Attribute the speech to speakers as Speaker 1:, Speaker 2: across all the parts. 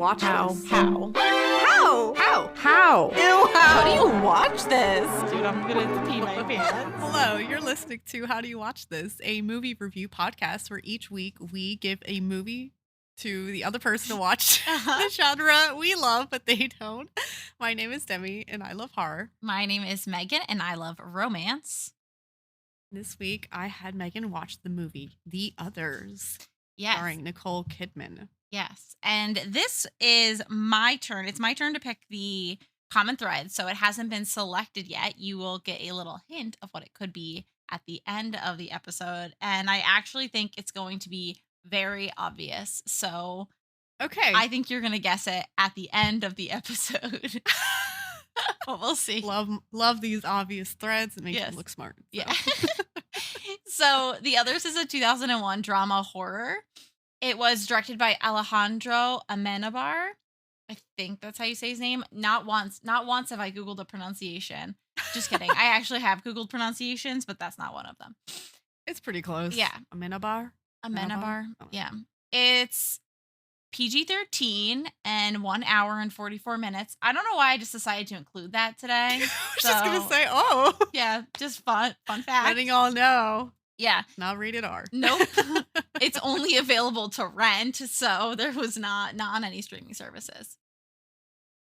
Speaker 1: watch this?
Speaker 2: How?
Speaker 1: Ew,
Speaker 2: How do you watch this?
Speaker 3: Dude, I'm gonna pee my pants.
Speaker 4: Hello, you're listening to How Do You Watch This, a movie review podcast where each week we give a movie to the other person to watch the genre we love, but they don't. My name is Demi, and I love horror.
Speaker 3: My name is Megan, and I love romance.
Speaker 4: This week, I had Megan watch the movie The Others,
Speaker 3: Yes.
Speaker 4: starring Nicole Kidman.
Speaker 3: Yes. And this is my turn. It's my turn to pick the common thread, so it hasn't been selected yet. You will get a little hint of what it could be at the end of the episode. And I actually think it's going to be very obvious. So
Speaker 4: Okay.
Speaker 3: I think you're going to guess it at the end of the episode. But we'll see.
Speaker 4: Love these obvious threads. It makes
Speaker 3: Yes.
Speaker 4: you look smart. So.
Speaker 3: Yeah. So The Others is a 2001 drama horror. It was directed by Alejandro Amenabar. I think that's how you say his name. Not once have I Googled a pronunciation. Just kidding. I actually have Googled pronunciations, but that's not one of them.
Speaker 4: It's pretty close.
Speaker 3: Yeah.
Speaker 4: Amenabar.
Speaker 3: Amenabar.
Speaker 4: Oh.
Speaker 3: Yeah. It's PG-13 and 1 hour and 44 minutes. I don't know why I just decided to include that today.
Speaker 4: I was just going to
Speaker 3: So,
Speaker 4: say, oh.
Speaker 3: yeah, just fun fact.
Speaker 4: Letting y'all know.
Speaker 3: Yeah.
Speaker 4: Not rated R.
Speaker 3: Nope. It's only available to rent, so there was not on any streaming services.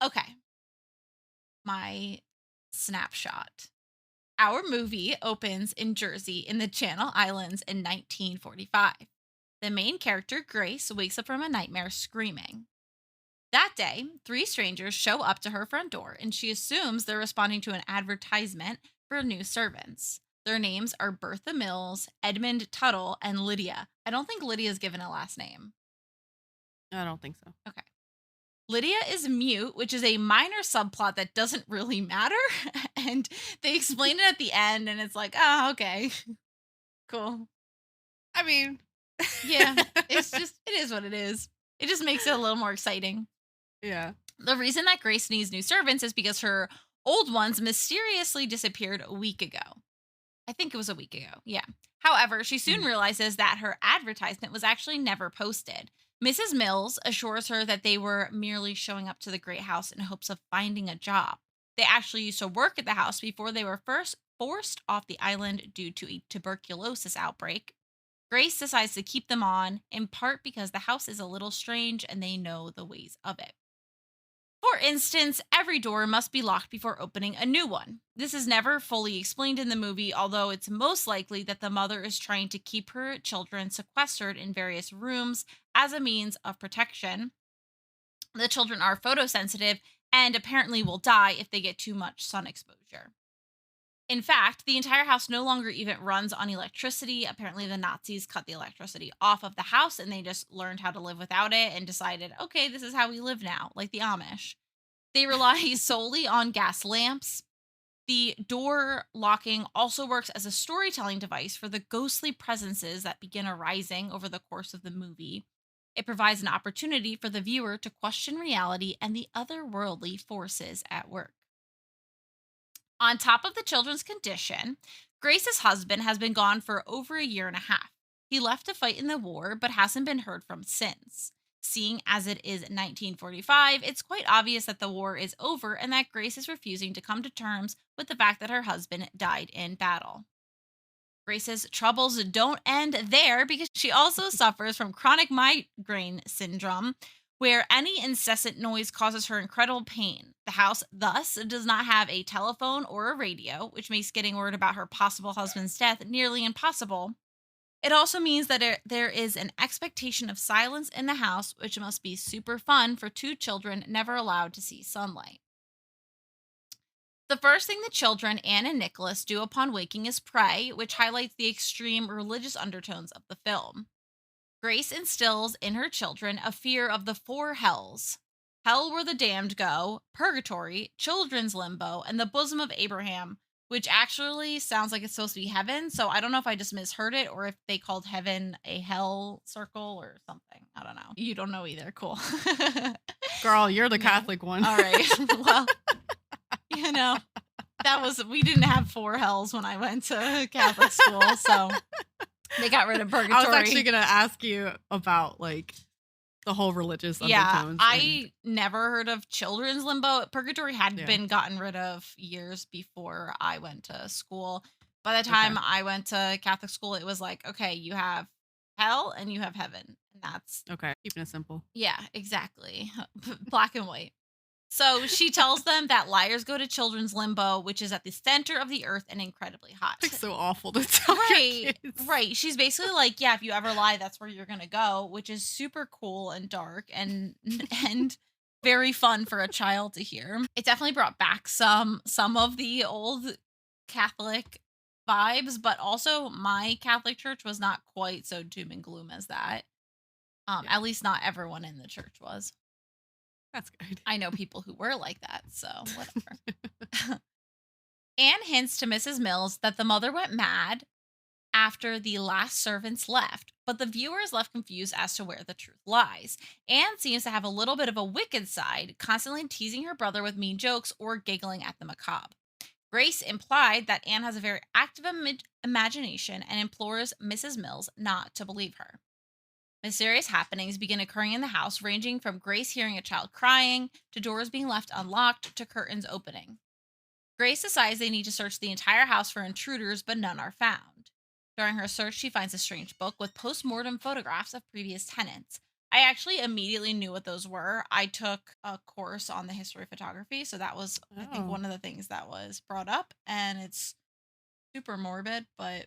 Speaker 3: Okay. My snapshot. Our movie opens in Jersey in the Channel Islands in 1945. The main character, Grace, wakes up from a nightmare screaming. That day, 3 strangers show up to her front door, and she assumes they're responding to an advertisement for new servants. Their names are Bertha Mills, Edmund Tuttle, and Lydia. I don't think Lydia's given a last name.
Speaker 4: I don't think so.
Speaker 3: Okay. Lydia is mute, which is a minor subplot that doesn't really matter. And they explain it at the end, and it's like, oh, okay. Cool.
Speaker 4: I mean,
Speaker 3: Yeah, it is what it is. It just makes it a little more exciting.
Speaker 4: yeah.
Speaker 3: The reason that Grace needs new servants is because her old ones mysteriously disappeared a week ago. I think it was a week ago. Yeah. However, she soon realizes that her advertisement was actually never posted. Mrs. Mills assures her that they were merely showing up to the great house in hopes of finding a job. They actually used to work at the house before they were first forced off the island due to a tuberculosis outbreak. Grace decides to keep them on, in part because the house is a little strange and they know the ways of it. For instance, every door must be locked before opening a new one. This is never fully explained in the movie, although it's most likely that the mother is trying to keep her children sequestered in various rooms as a means of protection. The children are photosensitive and apparently will die if they get too much sun exposure. In fact, the entire house no longer even runs on electricity. Apparently, the Nazis cut the electricity off of the house and they just learned how to live without it and decided, okay, this is how we live now, like the Amish. They rely solely on gas lamps. The door locking also works as a storytelling device for the ghostly presences that begin arising over the course of the movie. It provides an opportunity for the viewer to question reality and the otherworldly forces at work. On top of the children's condition, Grace's husband has been gone for over a year and a half. He left to fight in the war, but hasn't been heard from since. Seeing as it is 1945, it's quite obvious that the war is over and that Grace is refusing to come to terms with the fact that her husband died in battle. Grace's troubles don't end there because she also suffers from chronic migraine syndrome, where any incessant noise causes her incredible pain. The house, thus, does not have a telephone or a radio, which makes getting word about her possible husband's death nearly impossible. It also means that there is an expectation of silence in the house, which must be super fun for 2 children never allowed to see sunlight. The first thing the children, Anne and Nicholas, do upon waking is pray, which highlights the extreme religious undertones of the film. Grace instills in her children a fear of the 4 hells: hell where the damned go, purgatory, children's limbo, and the bosom of Abraham, which actually sounds like it's supposed to be heaven. So I don't know if I just misheard it or if they called heaven a hell circle or something. I don't know. You don't know either. Cool.
Speaker 4: Girl, you're the
Speaker 3: Yeah.
Speaker 4: Catholic one.
Speaker 3: All right. Well, we didn't have 4 hells when I went to Catholic school. So they got rid of purgatory.
Speaker 4: I was actually going to ask you about, like, the whole religious
Speaker 3: Yeah,
Speaker 4: undertones and
Speaker 3: I never heard of children's limbo. Purgatory had
Speaker 4: yeah.
Speaker 3: been gotten rid of years before I went to school. By the
Speaker 4: Okay.
Speaker 3: time I went to Catholic school, it was like, okay, you have hell and you have heaven. And that's,
Speaker 4: Okay. Keeping it simple.
Speaker 3: yeah, exactly. Black and white. So she tells them that liars go to children's limbo, which is at the center of the earth and incredibly hot.
Speaker 4: Like so awful to tell your
Speaker 3: Right,
Speaker 4: kids.
Speaker 3: right. She's basically like, yeah, if you ever lie, that's where you're gonna go, which is super cool and dark and and very fun for a child to hear. It definitely brought back some of the old Catholic vibes, but also my Catholic church was not quite so doom and gloom as that.
Speaker 4: Yeah,
Speaker 3: At least not everyone in the church was.
Speaker 4: that's good.
Speaker 3: I know people who were like that, so whatever. Anne hints to Mrs. Mills that the mother went mad after the last servants left, but the viewer is left confused as to where the truth lies. Anne seems to have a little bit of a wicked side, constantly teasing her brother with mean jokes or giggling at the macabre. Grace implied that Anne has a very active imagination and implores Mrs. Mills not to believe her. Mysterious happenings begin occurring in the house, ranging from Grace hearing a child crying, to doors being left unlocked, to curtains opening. Grace decides they need to search the entire house for intruders, but none are found. During her search, she finds a strange book with post-mortem photographs of previous tenants. I actually immediately knew what those were. I took a course on the history of photography, so that was, I think,
Speaker 4: Oh.
Speaker 3: one of the things that was brought up, and it's super morbid, but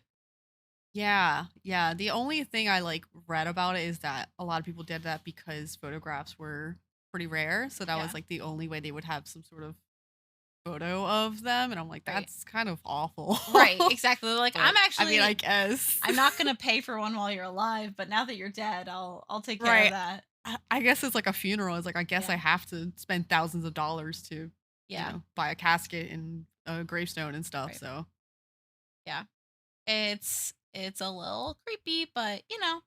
Speaker 4: Yeah, yeah. The only thing I like read about it is that a lot of people did that because photographs were pretty rare. So that was
Speaker 3: yeah,
Speaker 4: like the only way they would have some sort of photo of them. And I'm like,
Speaker 3: right.
Speaker 4: that's kind of awful.
Speaker 3: Right, exactly. Like
Speaker 4: But I mean, I
Speaker 3: actually
Speaker 4: guess.
Speaker 3: I'm not gonna pay for one while you're alive, but now that you're dead, I'll take care of
Speaker 4: Right.
Speaker 3: that.
Speaker 4: I guess it's like a funeral. It's like, I guess I
Speaker 3: Yeah.
Speaker 4: have to spend thousands of dollars to,
Speaker 3: Yeah.
Speaker 4: buy a casket and a gravestone and stuff.
Speaker 3: Right.
Speaker 4: So
Speaker 3: Yeah. It's a little creepy, but
Speaker 4: just a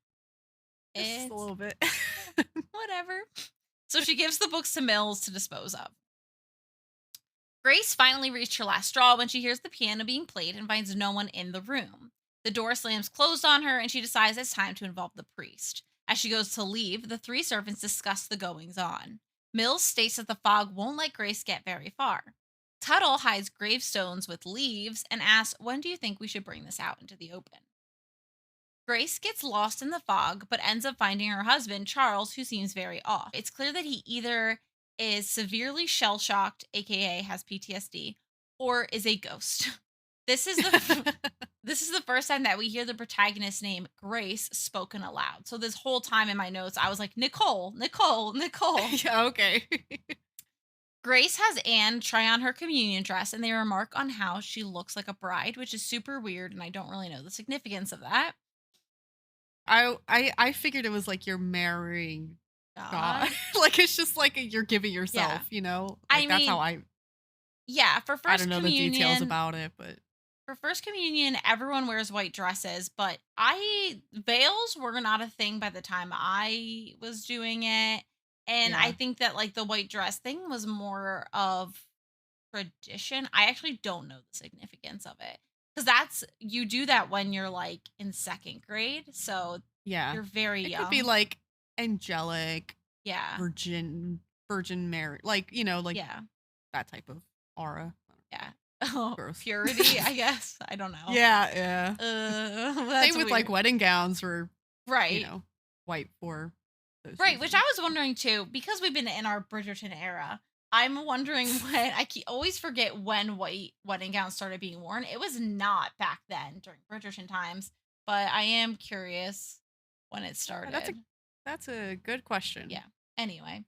Speaker 3: it's
Speaker 4: little bit.
Speaker 3: whatever. So she gives the books to Mills to dispose of. Grace finally reached her last straw when she hears the piano being played and finds no one in the room. The door slams closed on her and she decides it's time to involve the priest. As she goes to leave, the three servants discuss the goings on. Mills states that the fog won't let Grace get very far. Tuttle hides gravestones with leaves and asks, when do you think we should bring this out into the open? Grace gets lost in the fog, but ends up finding her husband, Charles, who seems very off. It's clear that he either is severely shell shocked, aka has PTSD, or is a ghost. This is this is the first time that we hear the protagonist's name, Grace, spoken aloud. So this whole time in my notes, I was like, Nicole, Nicole, Nicole.
Speaker 4: Yeah, okay.
Speaker 3: Grace has Anne try on her communion dress, and they remark on how she looks like a bride, which is super weird, and I don't really know the significance of that.
Speaker 4: I figured it was like you're marrying God.
Speaker 3: God.
Speaker 4: Like it's just like you're giving
Speaker 3: Yeah.
Speaker 4: yourself, you know?
Speaker 3: I
Speaker 4: Like that's how
Speaker 3: mean, yeah,
Speaker 4: I don't know the details about it, but
Speaker 3: for first communion, everyone wears white dresses, but I veils were not a thing by the time I was doing it. And I
Speaker 4: yeah.
Speaker 3: think that like the white dress thing was more of tradition. I actually don't know the significance of it. Cuz that's you do that when you're like in second grade, so
Speaker 4: Yeah.
Speaker 3: you're very
Speaker 4: It could be
Speaker 3: young.
Speaker 4: like angelic,
Speaker 3: Yeah.
Speaker 4: virgin Mary, like, like
Speaker 3: Yeah.
Speaker 4: that type of aura.
Speaker 3: Yeah. Oh,
Speaker 4: Gross.
Speaker 3: purity, I guess. I don't know.
Speaker 4: Yeah, yeah.
Speaker 3: That's
Speaker 4: Same with like
Speaker 3: weird.
Speaker 4: wedding gowns for, you
Speaker 3: Right.
Speaker 4: know, white for those
Speaker 3: Right, which I
Speaker 4: reasons.
Speaker 3: was wondering too, because we've been in our Bridgerton era. I'm wondering when always forget when white wedding gowns started being worn. It was not back then during Bridgerton times, but I am curious when it
Speaker 4: Yeah, that's a
Speaker 3: started.
Speaker 4: that's a good question.
Speaker 3: Yeah. Anyway,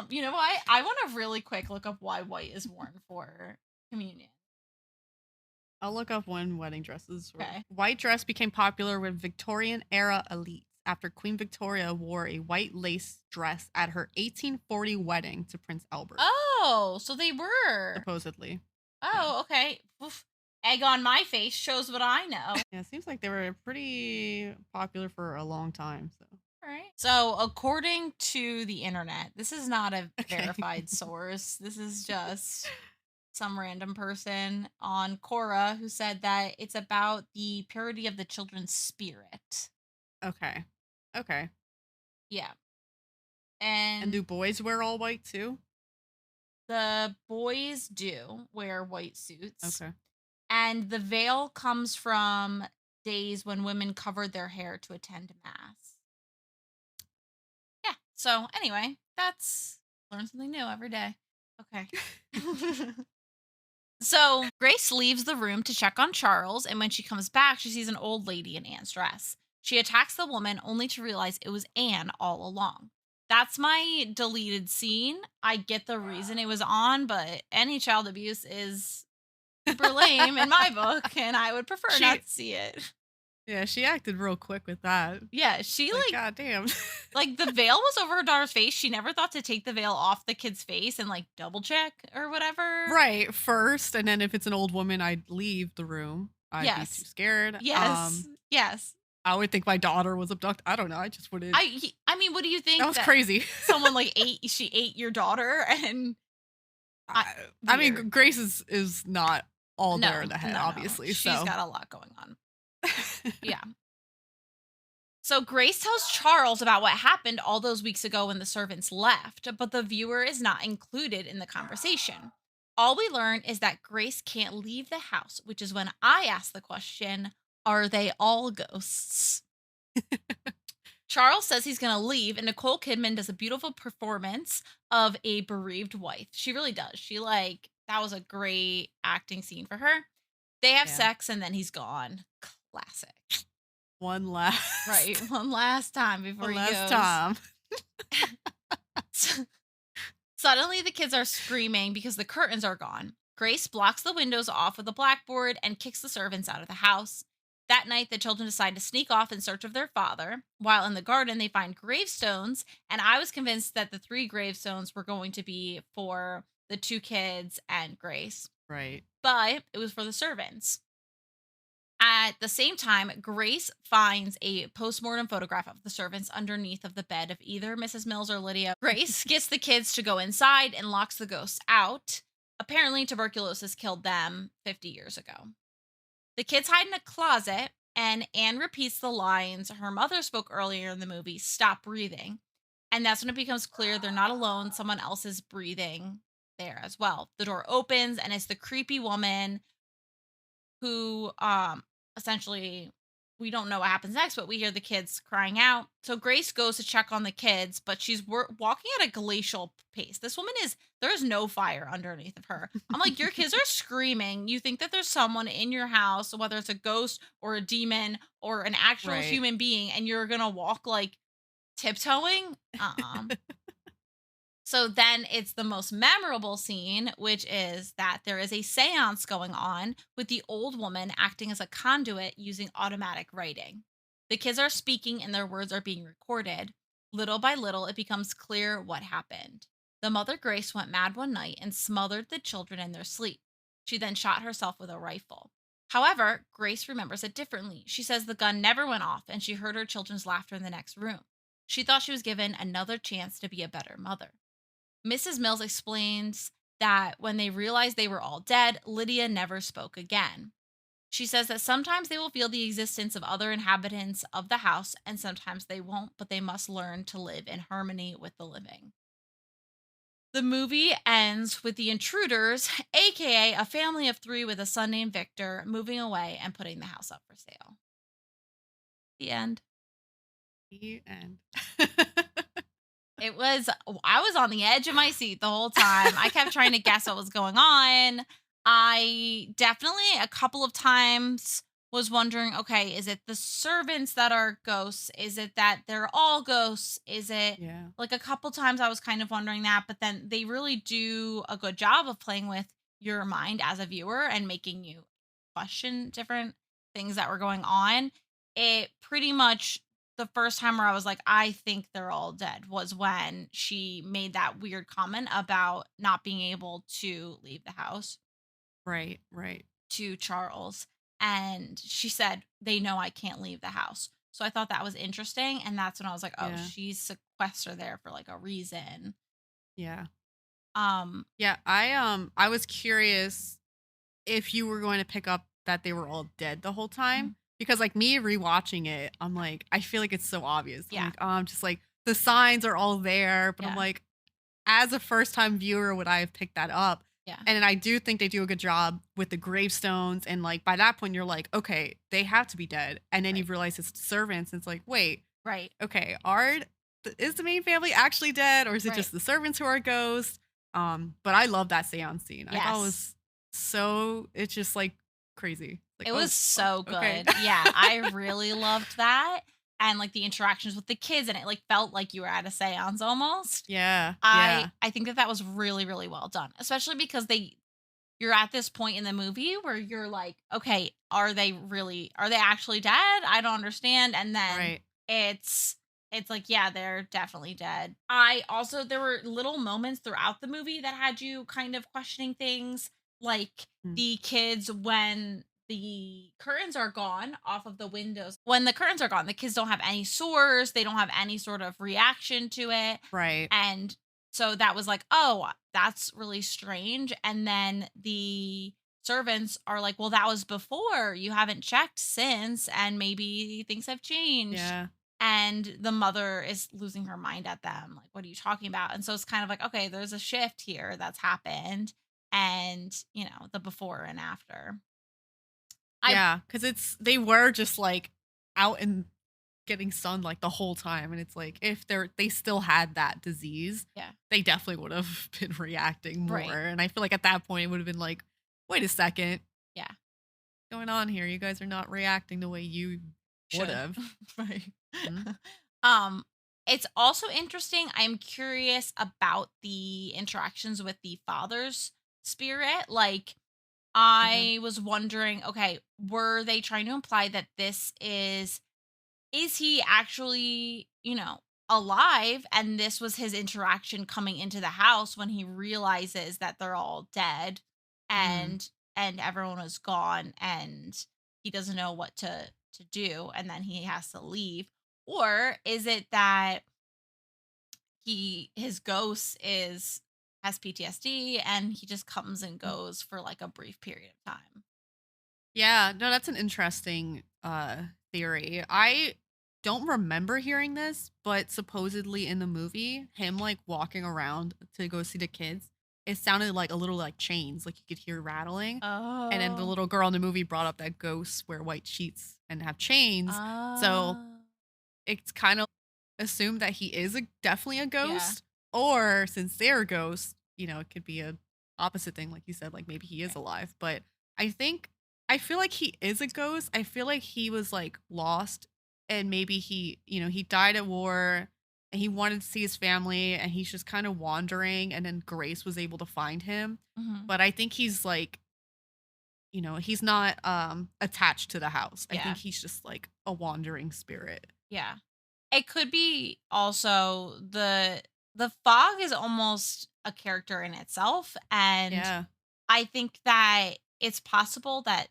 Speaker 3: you know why? I want to really quick look up why white is worn for communion.
Speaker 4: I'll look up when wedding dresses were.
Speaker 3: Okay.
Speaker 4: White dress became popular with Victorian era elites after Queen Victoria wore a white lace dress at her 1840 wedding to Prince Albert,
Speaker 3: Oh, so they were.
Speaker 4: supposedly. Yeah.
Speaker 3: Oh, okay. Oof. Egg on my face shows what I know.
Speaker 4: Yeah, it seems like they were pretty popular for a long time. So,
Speaker 3: All right. So, according to the internet, this is not a
Speaker 4: okay.
Speaker 3: verified source. This is just some random person on Quora who said that it's about the purity of the children's spirit.
Speaker 4: Okay. Okay.
Speaker 3: Yeah.
Speaker 4: And
Speaker 3: And
Speaker 4: do boys wear all white too?
Speaker 3: the boys do wear white suits.
Speaker 4: Okay.
Speaker 3: And the veil comes from days when women covered their hair to attend mass. Yeah. So anyway, that's learn something new every day. Okay. So Grace leaves the room to check on Charles, and when she comes back, she sees an old lady in Anne's dress. She attacks the woman only to realize it was Anne all along. That's my deleted scene. I get the reason it was on, but any child abuse is super lame in my book, and I would prefer not
Speaker 4: She
Speaker 3: to see it.
Speaker 4: Yeah, she acted real quick with that.
Speaker 3: Yeah, she
Speaker 4: Like, god damn.
Speaker 3: like the veil was over her daughter's face. She never thought to take the veil off the kid's face and like double check or whatever.
Speaker 4: Right, first, and then if it's an old woman, I'd leave the room. I'd be too
Speaker 3: Yes.
Speaker 4: scared.
Speaker 3: Yes. Yes.
Speaker 4: I would think my daughter was abducted. I don't know. I just wouldn't.
Speaker 3: I mean, what do you
Speaker 4: That
Speaker 3: think
Speaker 4: was
Speaker 3: that
Speaker 4: crazy.
Speaker 3: someone like she ate your daughter and I,
Speaker 4: I mean,
Speaker 3: weird.
Speaker 4: Grace is not all there in
Speaker 3: No,
Speaker 4: the head,
Speaker 3: no, no.
Speaker 4: obviously.
Speaker 3: She's
Speaker 4: So
Speaker 3: got a lot going on. Yeah. So Grace tells Charles about what happened all those weeks ago when the servants left, but the viewer is not included in the conversation. All we learn is that Grace can't leave the house, which is when I ask the question, are they all ghosts? Charles says he's going to leave, and Nicole Kidman does a beautiful performance of a bereaved wife. She really does. That was a great acting scene for her. They have
Speaker 4: yeah,
Speaker 3: sex, and then he's gone. Classic.
Speaker 4: one last,
Speaker 3: Right. One last time before
Speaker 4: one
Speaker 3: he
Speaker 4: last
Speaker 3: goes.
Speaker 4: time.
Speaker 3: Suddenly, the kids are screaming because the curtains are gone. Grace blocks the windows off with a blackboard and kicks the servants out of the house. That night, the children decide to sneak off in search of their father. While in the garden, they find gravestones, and I was convinced that the 3 gravestones were going to be for the 2 kids and Grace,
Speaker 4: Right.
Speaker 3: but it was for the servants. At the same time, Grace finds a postmortem photograph of the servants underneath of the bed of either Mrs. Mills or Lydia. Grace gets the kids to go inside and locks the ghosts out. Apparently, tuberculosis killed them 50 years ago. The kids hide in a closet, and Anne repeats the lines her mother spoke earlier in the movie, stop breathing. And that's when it becomes clear they're not alone. Someone else is breathing there as well. The door opens, and it's the creepy woman who essentially we don't know what happens next, but we hear the kids crying out. So Grace goes to check on the kids, but she's walking at a glacial pace. This woman there's no fire underneath of her. I'm like, your kids are screaming. You think that there's someone in your house, whether it's a ghost or a demon or an actual
Speaker 4: Right.
Speaker 3: human being, and you're gonna walk like tiptoeing? So then it's the most memorable scene, which is that there is a seance going on with the old woman acting as a conduit using automatic writing. The kids are speaking and their words are being recorded. Little by little, it becomes clear what happened. The mother Grace went mad one night and smothered the children in their sleep. She then shot herself with a rifle. However, Grace remembers it differently. She says the gun never went off and she heard her children's laughter in the next room. She thought she was given another chance to be a better mother. Mrs. Mills explains that when they realized they were all dead, Lydia never spoke again. She says that sometimes they will feel the existence of other inhabitants of the house and sometimes they won't, but they must learn to live in harmony with the living. The movie ends with the intruders, aka a family of 3 with a son named Victor, moving away and putting the house up for sale. The end.
Speaker 4: The end.
Speaker 3: I was on the edge of my seat the whole time. I kept trying to guess what was going on. I definitely a couple of times was wondering, okay, is it the servants that are ghosts? Is it that they're all ghosts? Is it
Speaker 4: Yeah.
Speaker 3: like a couple times I was kind of wondering that, but then they really do a good job of playing with your mind as a viewer and making you question different things that were going on. It pretty much the first time where I was like, I think they're all dead was when she made that weird comment about not being able to leave the house
Speaker 4: Right. Right.
Speaker 3: to Charles. And she said, they know I can't leave the house. So I thought that was interesting. And that's when I was like, oh,
Speaker 4: Yeah.
Speaker 3: she's sequestered there for like a reason.
Speaker 4: Yeah.
Speaker 3: Um,
Speaker 4: Yeah. I was curious if you were going to pick up that they were all dead the whole time. Because like me rewatching it, I'm like, I feel like it's so obvious.
Speaker 3: Yeah.
Speaker 4: I'm just like, the signs are all there, but I'm
Speaker 3: Yeah.
Speaker 4: like, as a first time viewer, would I have picked that up?
Speaker 3: Yeah.
Speaker 4: And I do think they do a good job with the gravestones. And like by that point, you're like, okay, they have to be dead. And then you
Speaker 3: Right.
Speaker 4: realize it's servants. And it's like, wait,
Speaker 3: Right.
Speaker 4: okay, is the main family actually dead, or is it
Speaker 3: Right.
Speaker 4: just the servants who are ghosts? But I love that seance scene. I thought it
Speaker 3: Yes.
Speaker 4: was so it's just like crazy. Like,
Speaker 3: It
Speaker 4: oh
Speaker 3: was
Speaker 4: fuck,
Speaker 3: so
Speaker 4: okay.
Speaker 3: good. Yeah, I really loved that, and, like, the interactions with the kids, and it, like, felt like you were at a seance almost.
Speaker 4: Yeah,
Speaker 3: I
Speaker 4: yeah,
Speaker 3: I think that that was really, really well done, especially because you're at this point in the movie where you're like, "Okay, are they actually dead? I don't understand." And then
Speaker 4: right.
Speaker 3: it's it's like, "Yeah, they're definitely dead." I also there were little moments throughout the movie that had you kind of questioning things, like
Speaker 4: Mm,
Speaker 3: the kids when the curtains are gone off of the windows. When the curtains are gone, the kids don't have any sores, they don't have any sort of reaction to it,
Speaker 4: right.
Speaker 3: and so that was like, "Oh, that's really strange." And then the servants are like, "Well, that was before. You haven't checked since, and maybe things have changed."
Speaker 4: Yeah.
Speaker 3: And the mother is losing her mind at them. Like, "What are you talking about?" And so it's kind of like, okay, there's a shift here that's happened, and, the before and after. I
Speaker 4: Yeah, because they were just like out and getting sun like the whole time. And it's like if they still had that disease,
Speaker 3: Yeah,
Speaker 4: they definitely would have been reacting more.
Speaker 3: right.
Speaker 4: And I feel like at that point it would have been like, wait a second,
Speaker 3: Yeah,
Speaker 4: what's going on here? You guys are not reacting the way you would
Speaker 3: should.
Speaker 4: have.
Speaker 3: Right.
Speaker 4: Mhm.
Speaker 3: um it's also interesting. I'm curious about the interactions with the father's spirit. Like,
Speaker 4: Yeah.
Speaker 3: I was wondering, okay, were they trying to imply that is he actually, alive, and this was his interaction coming into the house when he realizes that they're all dead,
Speaker 4: Mm.
Speaker 3: and everyone is gone, and he doesn't know what to do, and then he has to leave? Or is it that his ghost is has PTSD, and he just comes and goes for like a brief period of time?
Speaker 4: Yeah, no, that's an interesting theory. I don't remember hearing this, but supposedly in the movie, him like walking around to go see the kids, it sounded like a little like chains, like you could hear rattling. And then the
Speaker 3: Oh.
Speaker 4: little girl in the movie brought up that ghosts wear white sheets and have chains. So
Speaker 3: Oh.
Speaker 4: it's kind of assumed that he is definitely a
Speaker 3: Yeah.
Speaker 4: ghost, or since they're ghosts, it could be a opposite thing, like you said, like maybe he is
Speaker 3: Right.
Speaker 4: alive. But I think I feel like he is a ghost. I feel like he was like lost, and maybe he died at war, and he wanted to see his family, and he's just kind of wandering, and then Grace was able to find him.
Speaker 3: Mhm.
Speaker 4: But I think he's like, he's not attached to the house. I
Speaker 3: Yeah.
Speaker 4: think he's just like a wandering spirit.
Speaker 3: Yeah. It could be also the fog is almost a character in itself, and
Speaker 4: Yeah.
Speaker 3: I think that it's possible that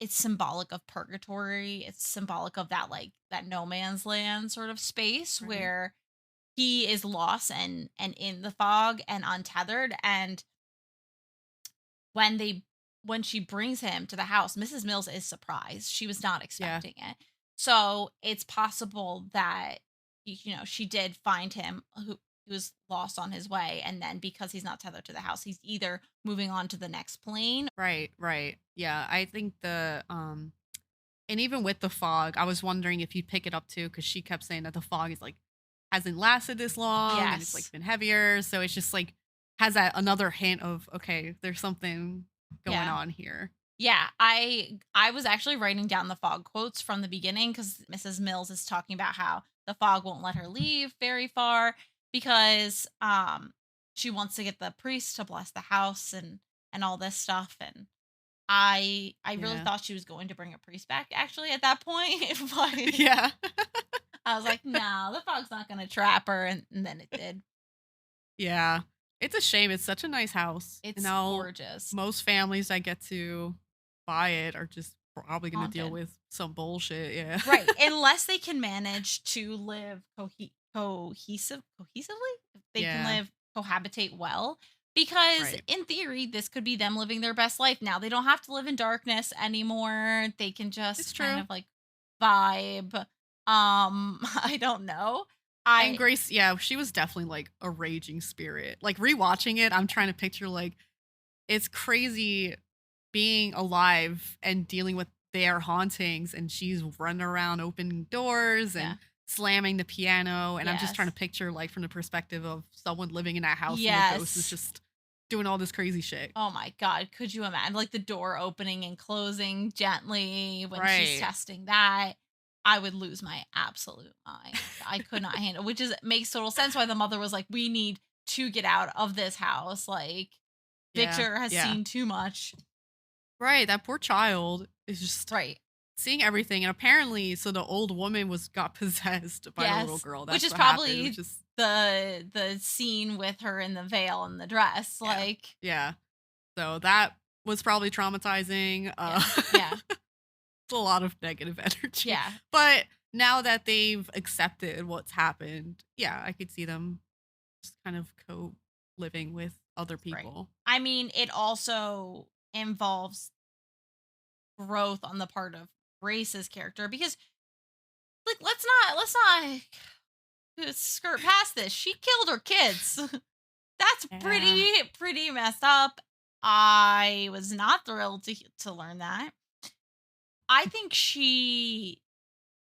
Speaker 3: it's symbolic of purgatory. It's symbolic of that, like, that no man's land sort of space
Speaker 4: Right.
Speaker 3: where he is lost and in the fog and untethered, and when they when she brings him to the house, Mrs. Mills is surprised. She was not
Speaker 4: Yeah.
Speaker 3: expecting it. So it's possible that she did find him, who he was lost on his way, and then because he's not tethered to the house, he's either moving on to the next plane.
Speaker 4: Right, right. Yeah, I think and even with the fog, I was wondering if you'd pick it up too, because she kept saying that the fog is like hasn't lasted this long and it's like
Speaker 3: Yes.
Speaker 4: been heavier. So it's just like has that another hint of okay, there's something going
Speaker 3: Yeah.
Speaker 4: on here.
Speaker 3: Yeah, I was actually writing down the fog quotes from the beginning because Mrs. Mills is talking about how the fog won't let her leave very far because she wants to get the priest to bless the house and all this stuff. And I really
Speaker 4: Yeah.
Speaker 3: thought she was going to bring a priest back actually at that point, but
Speaker 4: Yeah.
Speaker 3: I was like, no, the fog's not gonna trap her, and then it did.
Speaker 4: Yeah. It's a shame. It's such a nice house. And
Speaker 3: It's
Speaker 4: now
Speaker 3: gorgeous.
Speaker 4: most families that get to buy it are just probably going to deal
Speaker 3: Haunted.
Speaker 4: with some bullshit. Yeah.
Speaker 3: Right, unless they can manage to live cohesively, if they can
Speaker 4: Yeah.
Speaker 3: live cohabitate well, because
Speaker 4: Right.
Speaker 3: in theory, this could be them living their best life. Now they don't have to live in darkness anymore. They can
Speaker 4: It's
Speaker 3: just kind
Speaker 4: true.
Speaker 3: of like vibe. I don't know.
Speaker 4: And
Speaker 3: I
Speaker 4: Grace, yeah, she was definitely like a raging spirit. Like rewatching it, I'm trying to picture like it's crazy being alive and dealing with their hauntings, and she's running around opening doors and
Speaker 3: yeah.
Speaker 4: slamming the piano, and I'm just trying to
Speaker 3: Yes.
Speaker 4: picture like from the perspective of someone living in that house and the ghost is
Speaker 3: Yes.
Speaker 4: just doing all this crazy shit.
Speaker 3: Oh my god, could you imagine, like, the door opening and closing gently when she's
Speaker 4: Right.
Speaker 3: testing that? I would lose my absolute mind. I could not handle, which is makes total sense why the mother was like, "We need to get out of this house." Like,
Speaker 4: Yeah.
Speaker 3: Victor has
Speaker 4: Yeah.
Speaker 3: seen too much.
Speaker 4: Right. That poor child is just
Speaker 3: Right.
Speaker 4: seeing everything. And apparently, so the old woman got possessed by the little
Speaker 3: Yes.
Speaker 4: girl.
Speaker 3: Which
Speaker 4: That's
Speaker 3: is
Speaker 4: what happened,
Speaker 3: probably
Speaker 4: which is,
Speaker 3: the scene with her in the veil and the dress,
Speaker 4: yeah.
Speaker 3: like,
Speaker 4: Yeah. So that was probably traumatizing.
Speaker 3: yeah. Yeah.
Speaker 4: It's a lot of negative energy.
Speaker 3: Yeah.
Speaker 4: But now that they've accepted what's happened, yeah, I could see them just kind of co living with other
Speaker 3: Right.
Speaker 4: people.
Speaker 3: I mean, it also involves growth on the part of Grace's character because, like, let's not skirt past this. She killed her kids. That's
Speaker 4: Yeah.
Speaker 3: pretty messed up. I was not thrilled to learn that. I think she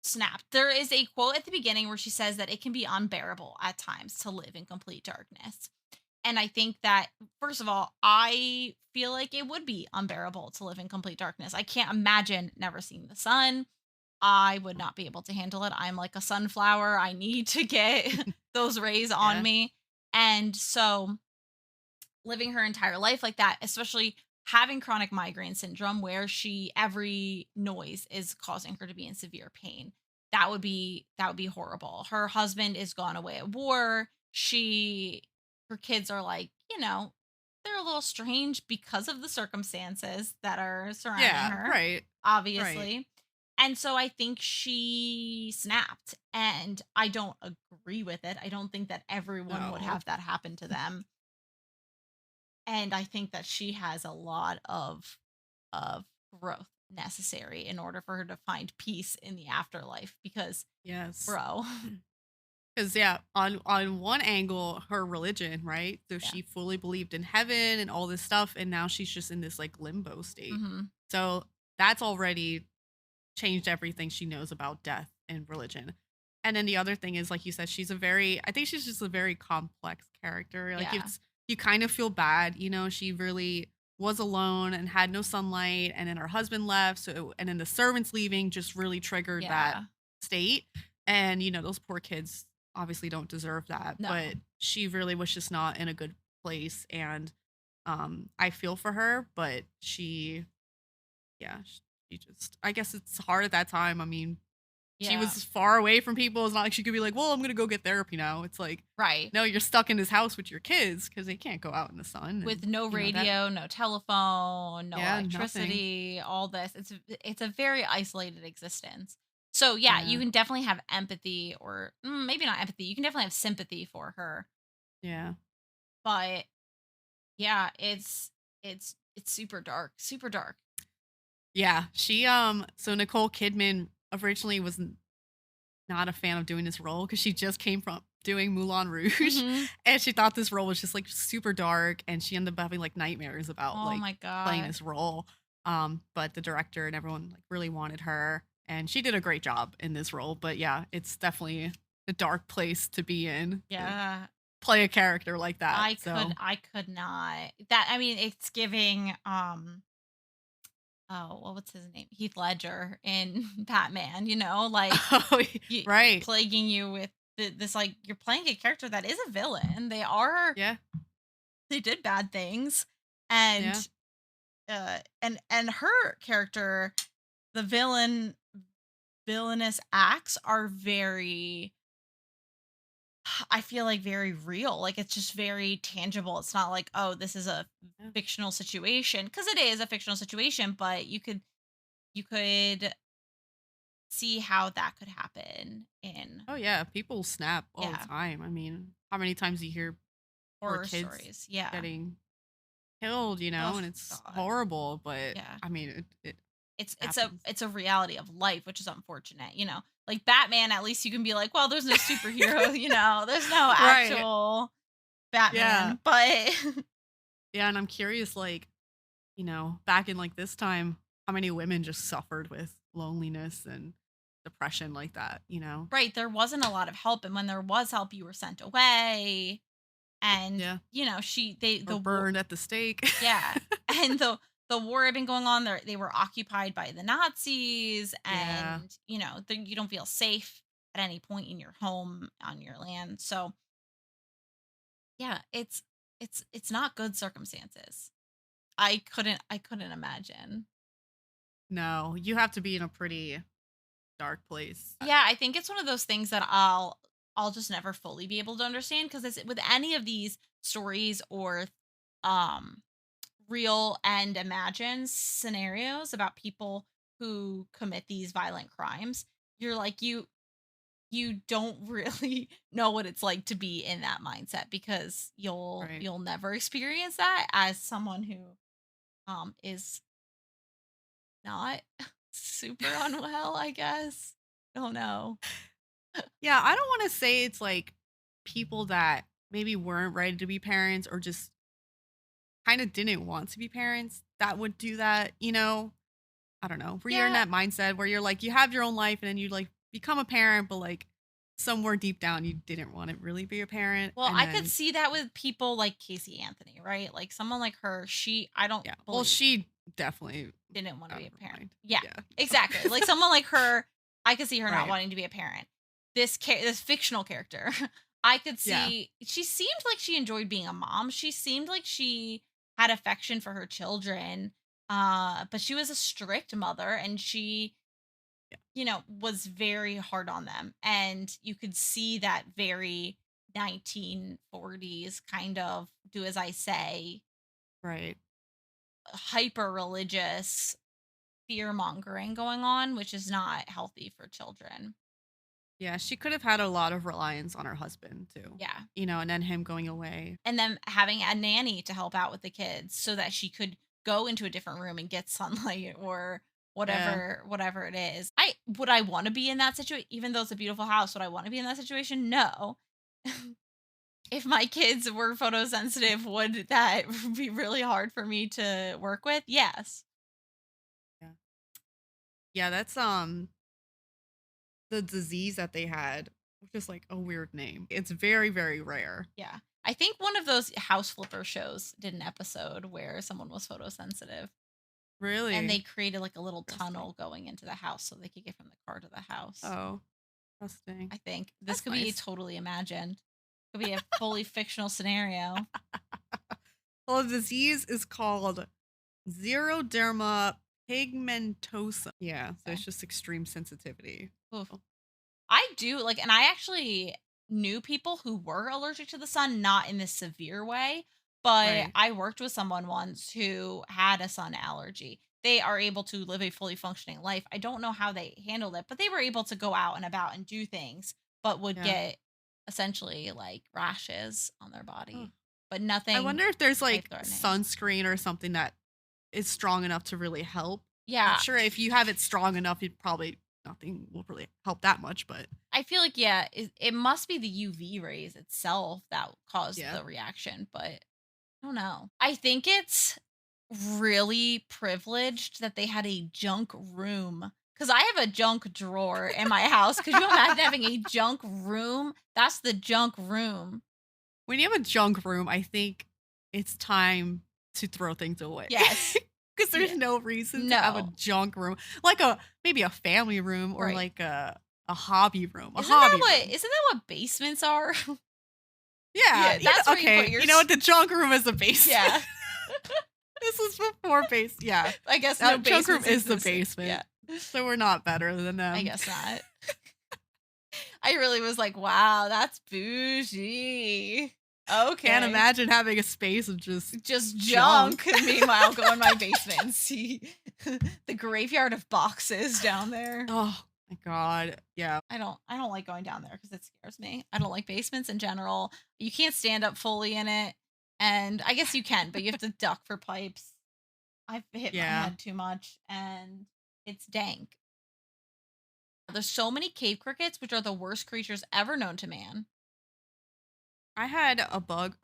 Speaker 3: snapped. There is a quote at the beginning where she says that it can be unbearable at times to live in complete darkness. And I think that, first of all, I feel like it would be unbearable to live in complete darkness. I can't imagine never seeing the sun. I would not be able to handle it. I'm like a sunflower. I need to get those rays on
Speaker 4: Yeah.
Speaker 3: me. And so living her entire life like that, especially having chronic migraine syndrome where she every noise is causing her to be in severe pain. That would be horrible. Her husband is gone away at war. Her kids are like, they're a little strange because of the circumstances that are surrounding
Speaker 4: Yeah.
Speaker 3: her,
Speaker 4: Right. Right.
Speaker 3: obviously. And so I think she snapped, and I don't agree with it. I don't think that everyone would
Speaker 4: No.
Speaker 3: have that happen to them, and I think that she has a lot of growth necessary in order for her to find peace in the afterlife because,
Speaker 4: Yes.
Speaker 3: bro.
Speaker 4: Because yeah, on one angle, her religion, right? So
Speaker 3: Yeah.
Speaker 4: she fully believed in heaven and all this stuff, and now she's just in this like limbo state.
Speaker 3: Mhm.
Speaker 4: So that's already changed everything she knows about death and religion. And then the other thing is, like you said, I think she's just a very complex character. Like
Speaker 3: Yeah.
Speaker 4: you kind of feel bad, she really was alone and had no sunlight, and then her husband left. And then the servants leaving just really triggered that
Speaker 3: Yeah.
Speaker 4: state. And, those poor kids obviously don't deserve that,
Speaker 3: No.
Speaker 4: but she really was just not in a good place. And I feel for her, but yeah, she just I guess it's hard at that time. I mean, she
Speaker 3: Yeah.
Speaker 4: was far away from people. It's not like she could be like, "Well, I'm gonna go get therapy now." It's like,
Speaker 3: Right.
Speaker 4: no, you're stuck in this house with your kids because they can't go out in the sun,
Speaker 3: With
Speaker 4: and
Speaker 3: no
Speaker 4: that.
Speaker 3: radio, no telephone, no
Speaker 4: Yeah, nothing.
Speaker 3: electricity, all this. It's a very isolated existence. So yeah, you
Speaker 4: Yeah,
Speaker 3: can definitely have empathy, or maybe not empathy. You can definitely have sympathy for her,
Speaker 4: yeah,
Speaker 3: but yeah, it's super dark, super dark.
Speaker 4: yeah. So Nicole Kidman originally was not a fan of doing this role because she just came from doing Moulin Rouge,
Speaker 3: Mhm.
Speaker 4: and she thought this role was just like super dark, and she ended up having like nightmares about
Speaker 3: Oh
Speaker 4: like
Speaker 3: my
Speaker 4: playing
Speaker 3: god.
Speaker 4: this role. But the director and everyone like really wanted her, and she did a great job in this role. But yeah, it's definitely a dark place to be in to
Speaker 3: Yeah.
Speaker 4: play a character like that. So
Speaker 3: I could not. That, I mean, it's giving oh, well, what's his name? Heath Ledger in Batman, like,
Speaker 4: oh,
Speaker 3: you,
Speaker 4: right,
Speaker 3: plaguing you with this, like, you're playing a character that is a villain.
Speaker 4: yeah,
Speaker 3: They did bad things,
Speaker 4: yeah,
Speaker 3: and and her character, the villainous acts are very, I feel like, very real. Like, it's just very tangible. It's not like, oh, this is a
Speaker 4: yeah.
Speaker 3: fictional situation, because it is a fictional situation, but you could see how that could happen in,
Speaker 4: Oh yeah, people snap all the
Speaker 3: yeah,
Speaker 4: time. I mean, how many times do you hear poor
Speaker 3: horror
Speaker 4: kids
Speaker 3: stories. Yeah.
Speaker 4: getting killed,
Speaker 3: Oh
Speaker 4: and it's
Speaker 3: god.
Speaker 4: horrible, but
Speaker 3: Yeah.
Speaker 4: I mean, it
Speaker 3: It's a
Speaker 4: happens.
Speaker 3: it's a reality of life, which is unfortunate. Like Batman, at least you can be like, well, there's no superhero, there's no
Speaker 4: Right.
Speaker 3: actual
Speaker 4: Yeah.
Speaker 3: Batman. But
Speaker 4: Yeah, and I'm curious, like, back in like this time, how many women just suffered with loneliness and depression like that?
Speaker 3: right, there wasn't a lot of help. And when there was help, you were sent away. And,
Speaker 4: Yeah. Or
Speaker 3: the war,
Speaker 4: burned at the stake.
Speaker 3: yeah. And the war had been going on. They were occupied by the Nazis,
Speaker 4: Yeah.
Speaker 3: and you don't feel safe at any point in your home on your land. So yeah, it's not good circumstances. I couldn't imagine.
Speaker 4: No, you have to be in a pretty dark place.
Speaker 3: Yeah, I think it's one of those things that I'll just never fully be able to understand, because with any of these stories or um real and imagined scenarios about people who commit these violent crimes, you're like, you don't really know what it's like to be in that mindset, because you'll
Speaker 4: Right.
Speaker 3: you'll never experience that as someone who is not super unwell, I guess. Don't know.
Speaker 4: Yeah, I don't want to say it's like people that maybe weren't ready to be parents or just kind of didn't want to be parents that would do that. I don't know. Where you're in
Speaker 3: Yeah.
Speaker 4: that mindset where you're like, you have your own life and then you like become a parent, but like somewhere deep down, you didn't want to really be a parent.
Speaker 3: Well,
Speaker 4: And
Speaker 3: I could
Speaker 4: then,
Speaker 3: see that with people like Casey Anthony, right? Like someone like her, I don't
Speaker 4: yeah, well,
Speaker 3: believe
Speaker 4: she definitely
Speaker 3: didn't want to
Speaker 4: out
Speaker 3: be
Speaker 4: of
Speaker 3: a
Speaker 4: her
Speaker 3: parent.
Speaker 4: mind.
Speaker 3: Yeah,
Speaker 4: Yeah.
Speaker 3: exactly. Like someone like her, I could see her not
Speaker 4: Right.
Speaker 3: wanting to be a parent. This fictional character, I could
Speaker 4: Yeah.
Speaker 3: see she seemed like she enjoyed being a mom. She seemed like she had affection for her children. But she was a strict mother, and she,
Speaker 4: Yeah.
Speaker 3: was very hard on them. And you could see that very 1940s kind of do as I say,
Speaker 4: Right.
Speaker 3: hyper religious fear mongering going on, which is not healthy for children.
Speaker 4: Yeah. She could have had a lot of reliance on her husband too,
Speaker 3: Yeah.
Speaker 4: and then him going away.
Speaker 3: And then having a nanny to help out with the kids so that she could go into a different room and get sunlight, or
Speaker 4: Yeah.
Speaker 3: whatever it is. I want to be in that situation, even though it's a beautiful house. Would I want to be in that situation? No. If my kids were photosensitive, would that be really hard for me to work with? Yes.
Speaker 4: Yeah. Yeah. That's the disease that they had, which is like a weird name. It's very, very rare.
Speaker 3: Yeah. I think one of those house flipper shows did an episode where someone was photosensitive, and they
Speaker 4: Really
Speaker 3: created like a little
Speaker 4: interesting.
Speaker 3: tunnel going into the house so they could get from the car to the house.
Speaker 4: Oh, interesting.
Speaker 3: I think this
Speaker 4: That's
Speaker 3: could be
Speaker 4: nice.
Speaker 3: totally imagined. Could be a fully fictional scenario.
Speaker 4: Well, the disease is called xeroderma pigmentosa. Yeah, so
Speaker 3: Okay.
Speaker 4: it's just extreme sensitivity.
Speaker 3: Oof.
Speaker 4: Oh,
Speaker 3: I do like, and I actually knew people who were allergic to the sun, not in this severe way, but
Speaker 4: right.
Speaker 3: I worked with someone once who had a sun allergy. They are able to live a fully functioning life. I don't know how they handled it, but they were able to go out and about and do things, but would
Speaker 4: Yeah.
Speaker 3: get essentially like rashes on their
Speaker 4: Oh.
Speaker 3: body, but
Speaker 4: I
Speaker 3: nothing
Speaker 4: wonder if there's
Speaker 3: life
Speaker 4: like
Speaker 3: threatening.
Speaker 4: sunscreen or something that is strong enough to really help. I'm
Speaker 3: Yeah,
Speaker 4: sure if you have it strong enough, it probably nothing will really help that much, but
Speaker 3: I feel like, yeah, it must be the UV rays itself that caused
Speaker 4: yeah.
Speaker 3: the reaction, but I don't know. I think it's really privileged that they had a junk room, because I have a junk drawer in my house. Could you imagine having a junk room? That's the junk room.
Speaker 4: When you have a junk room, I think it's time to throw things away.
Speaker 3: Yes.
Speaker 4: Because there's
Speaker 3: Yeah.
Speaker 4: no reason to have a
Speaker 3: No.
Speaker 4: junk room, like a maybe a family room or
Speaker 3: Right.
Speaker 4: like a hobby room, a
Speaker 3: Isn't that
Speaker 4: hobby
Speaker 3: what
Speaker 4: room.
Speaker 3: isn't that what basements are?
Speaker 4: Yeah,
Speaker 3: Yeah, that's where you put
Speaker 4: okay.
Speaker 3: your
Speaker 4: You know what? The junk room is the basement.
Speaker 3: yeah.
Speaker 4: This is before base. Yeah,
Speaker 3: I guess no
Speaker 4: that junk room
Speaker 3: basements
Speaker 4: is the
Speaker 3: existed.
Speaker 4: basement.
Speaker 3: Yeah.
Speaker 4: So we're not better than
Speaker 3: I
Speaker 4: them.
Speaker 3: guess not. I really was like, wow, that's bougie.
Speaker 4: Can't
Speaker 3: Okay.
Speaker 4: imagine having a space of just
Speaker 3: Just
Speaker 4: junk.
Speaker 3: junk. Meanwhile, go in my basement and see the graveyard of boxes down there.
Speaker 4: Oh my god. Yeah.
Speaker 3: I don't like going down there because it scares me. I don't like basements in general. You can't stand up fully in it. And I guess you can, but you have to duck for pipes. I've hit my
Speaker 4: Yeah.
Speaker 3: head too much, and it's dank. There's so many cave crickets, which are the worst creatures ever known to man.
Speaker 4: I had a bug.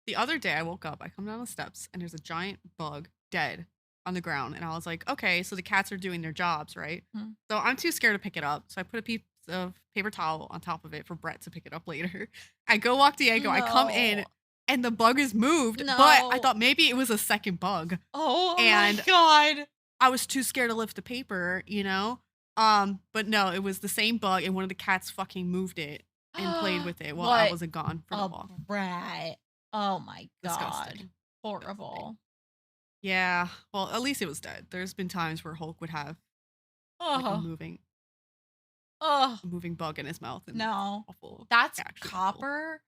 Speaker 4: The other day I woke up, I come down the steps, and there's a giant bug dead on the ground. And I was like, okay, so the cats are doing their jobs, right?
Speaker 3: Mhm.
Speaker 4: So I'm too scared to pick it up. So I put a piece of paper towel on top of it for Brett to pick it up later. I go walk Diego, I come in,
Speaker 3: No.
Speaker 4: and the bug is moved. But I
Speaker 3: No.
Speaker 4: thought maybe it was a second bug.
Speaker 3: Oh my
Speaker 4: And
Speaker 3: God.
Speaker 4: I was too scared to lift the paper, you know? But no, it was the same bug, and one of the cats fucking moved it and played with it while I
Speaker 3: What
Speaker 4: wasn't gone for the
Speaker 3: a
Speaker 4: walk.
Speaker 3: brat. Oh my God.
Speaker 4: Disgusting.
Speaker 3: Horrible.
Speaker 4: Yeah. Well, at least it was dead. There's been times where Hulk would have like
Speaker 3: Oh, oh,
Speaker 4: a moving bug in his mouth and
Speaker 3: no.
Speaker 4: awful.
Speaker 3: That's
Speaker 4: Actually awful.
Speaker 3: Copper.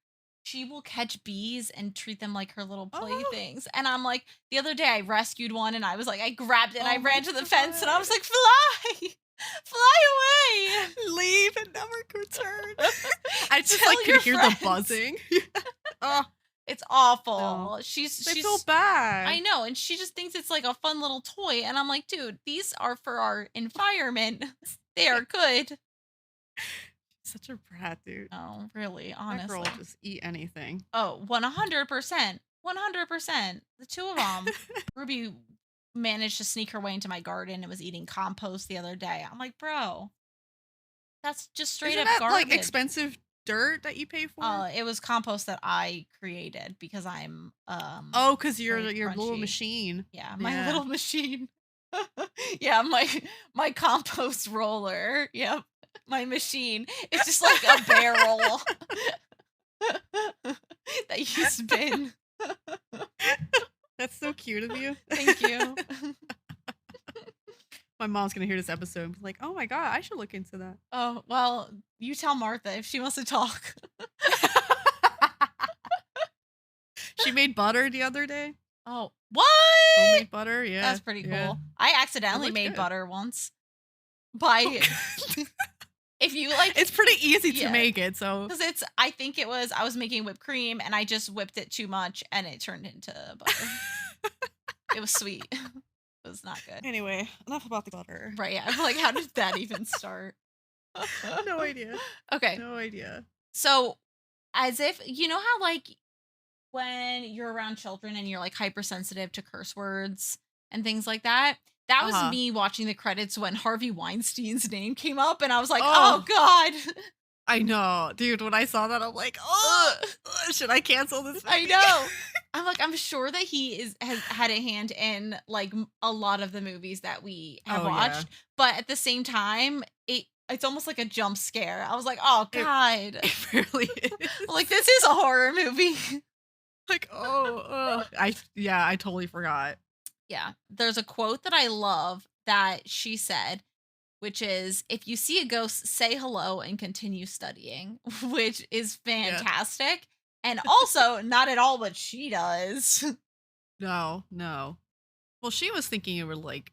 Speaker 3: She will catch bees and treat them like her little
Speaker 4: Oh,
Speaker 3: playthings. And I'm like, the other day I rescued one and I was like, I grabbed it and I
Speaker 4: oh my
Speaker 3: ran to the fence and I was
Speaker 4: God.
Speaker 3: like, fly, fly away.
Speaker 4: Leave and never return. I just
Speaker 3: Tell
Speaker 4: like
Speaker 3: your
Speaker 4: could hear
Speaker 3: friends.
Speaker 4: the buzzing. Oh,
Speaker 3: It's awful.
Speaker 4: no.
Speaker 3: She's
Speaker 4: I
Speaker 3: she's
Speaker 4: feel bad.
Speaker 3: I know, and she just thinks it's like a fun little toy. And I'm like, dude, these are for our environment. They are good.
Speaker 4: Such a brat, dude.
Speaker 3: Oh, really,
Speaker 4: That girl
Speaker 3: honestly.
Speaker 4: will just eat anything.
Speaker 3: Oh, 100%. 100%. The two of them. Ruby managed to sneak her way into my garden and was eating compost the other day. I'm like, bro, that's just straight
Speaker 4: Isn't
Speaker 3: up
Speaker 4: that
Speaker 3: garbage.
Speaker 4: like expensive dirt that you pay for?
Speaker 3: It was compost that I created because I'm
Speaker 4: Oh, because you're
Speaker 3: very
Speaker 4: your little
Speaker 3: crunchy.
Speaker 4: machine.
Speaker 3: Yeah, my
Speaker 4: Yeah.
Speaker 3: little machine. Yeah, my compost roller. Yep. My machine. It's just like a barrel that you spin.
Speaker 4: That's so cute of you.
Speaker 3: Thank you.
Speaker 4: My mom's gonna hear this episode and be like, "Oh my god, I should look into that."
Speaker 3: Oh, well, you tell Martha if she wants to talk.
Speaker 4: She made butter the other day.
Speaker 3: Oh, what?
Speaker 4: Homemade butter, yeah.
Speaker 3: That's pretty
Speaker 4: yeah.
Speaker 3: cool. I accidentally
Speaker 4: looked
Speaker 3: made
Speaker 4: good.
Speaker 3: butter once. By if you like
Speaker 4: It's pretty easy to
Speaker 3: Yeah.
Speaker 4: make it, so
Speaker 3: because I think I was making whipped cream and I just whipped it too much and it turned into butter. It was sweet. It was not good.
Speaker 4: anyway, enough about the butter.
Speaker 3: Right, yeah. I'm like, how did that even start?
Speaker 4: No idea.
Speaker 3: Okay.
Speaker 4: No idea.
Speaker 3: So as if you know how like when you're around children and you're like hypersensitive to curse words and things like that. That was
Speaker 4: Uh-huh.
Speaker 3: me watching the credits when Harvey Weinstein's name came up and I was like,
Speaker 4: Oh.
Speaker 3: "Oh god."
Speaker 4: I know, dude. When I saw that, I'm like, "Oh, should I cancel this?"
Speaker 3: I
Speaker 4: movie?"
Speaker 3: know. I'm like, I'm sure that he has had a hand in like a lot of the movies that we have
Speaker 4: Oh, yeah.
Speaker 3: watched, but at the same time, it's almost like a jump scare. I was like, "Oh god."
Speaker 4: It really is.
Speaker 3: Like this is a horror movie.
Speaker 4: Like, I totally forgot.
Speaker 3: Yeah. There's a quote that I love that she said, which is if you see a ghost, say hello and continue studying, which is fantastic. And also not at all what she does.
Speaker 4: No. Well, she was thinking it were like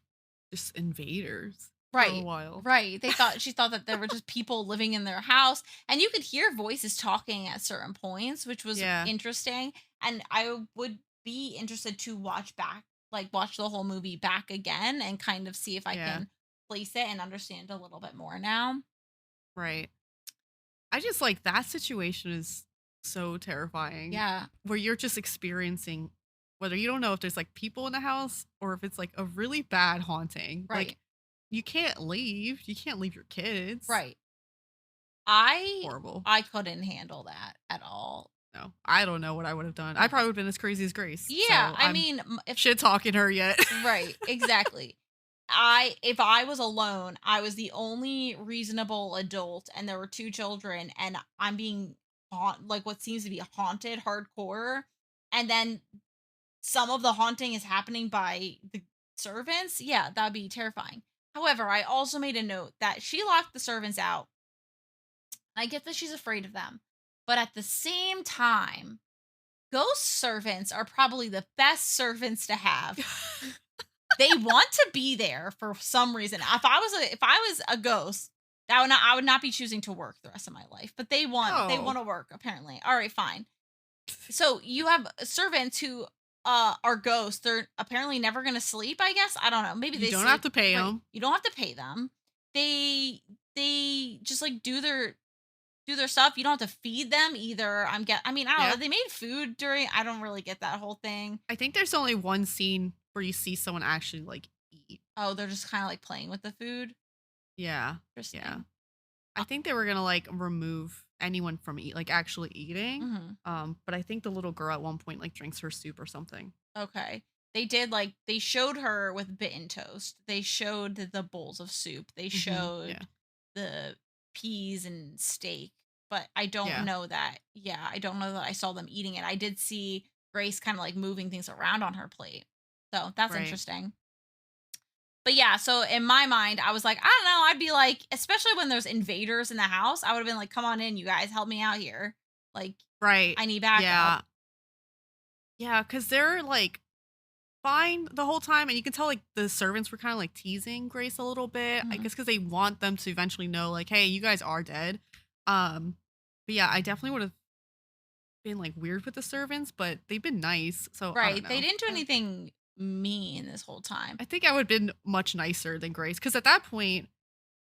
Speaker 4: just invaders for a
Speaker 3: Right.
Speaker 4: while.
Speaker 3: Right. She thought that there were just people living in their house and you could hear voices talking at certain points, which was
Speaker 4: Yeah.
Speaker 3: interesting. And I would be interested to watch the whole movie back again and kind of see if I
Speaker 4: Yeah.
Speaker 3: can place it and understand a little bit more now.
Speaker 4: Right. I just like that situation is so terrifying.
Speaker 3: Yeah.
Speaker 4: Where you're just experiencing whether you don't know if there's like people in the house or if it's like a really bad haunting.
Speaker 3: Right.
Speaker 4: Like you can't leave. You can't leave your kids.
Speaker 3: Right. I
Speaker 4: Horrible.
Speaker 3: couldn't handle that at all.
Speaker 4: No. I don't know what I would have done. I probably would have been as crazy as Grace.
Speaker 3: Yeah,
Speaker 4: so
Speaker 3: I
Speaker 4: I'm
Speaker 3: mean, if
Speaker 4: shit talking her yet.
Speaker 3: right, exactly. If I was alone, I was the only reasonable adult and there were two children and I'm being like what seems to be haunted hardcore and then some of the haunting is happening by the servants. Yeah, that'd be terrifying. However, I also made a note that she locked the servants out. I get that she's afraid of them. But at the same time, ghost servants are probably the best servants to have. They want to be there for some reason. If I was a ghost, I would not be choosing to work the rest of my life. But they want
Speaker 4: No.
Speaker 3: to work apparently. All right, fine. So you have servants who are ghosts. They're apparently never going to sleep, I guess. I don't know. Maybe
Speaker 4: You
Speaker 3: they
Speaker 4: don't
Speaker 3: sleep.
Speaker 4: have to pay
Speaker 3: Right.
Speaker 4: them.
Speaker 3: You don't have to pay them. They they just like do their stuff. You don't have to feed them either. I mean, I don't know.
Speaker 4: Yeah.
Speaker 3: They made food during. I don't really get that whole thing.
Speaker 4: I think there's only one scene where you see someone actually like eat.
Speaker 3: Oh, they're just kind of like playing with the food.
Speaker 4: Yeah. Yeah.
Speaker 3: Interesting.
Speaker 4: I think they were gonna like remove anyone from like actually eating.
Speaker 3: Hmm.
Speaker 4: But I think the little girl at one point like drinks her soup or something.
Speaker 3: Okay. They did like they showed her with bitten toast. They showed the bowls of soup. They
Speaker 4: Yeah.
Speaker 3: showed the peas and steak. But I don't
Speaker 4: Yeah.
Speaker 3: know that. Yeah, I don't know that I saw them eating it. I did see Grace kind of like moving things around on her plate. So that's
Speaker 4: Right.
Speaker 3: interesting. But yeah, so in my mind, I was like, I don't know. I'd be like, especially when there's invaders in the house, I would have been like, come on in, you guys, help me out here. Like,
Speaker 4: Right.
Speaker 3: I need backup.
Speaker 4: Yeah. Yeah. Cause they're like fine the whole time. And you can tell like the servants were kind of like teasing Grace a little bit. I
Speaker 3: Mhm.
Speaker 4: guess because they want them to eventually know, like, hey, you guys are dead. Um, but yeah, I definitely would have been like weird with the servants, but they've been nice. So I don't
Speaker 3: Right. They
Speaker 4: know.
Speaker 3: didn't do anything mean this whole time.
Speaker 4: I think I would have been much nicer than Grace because at that point,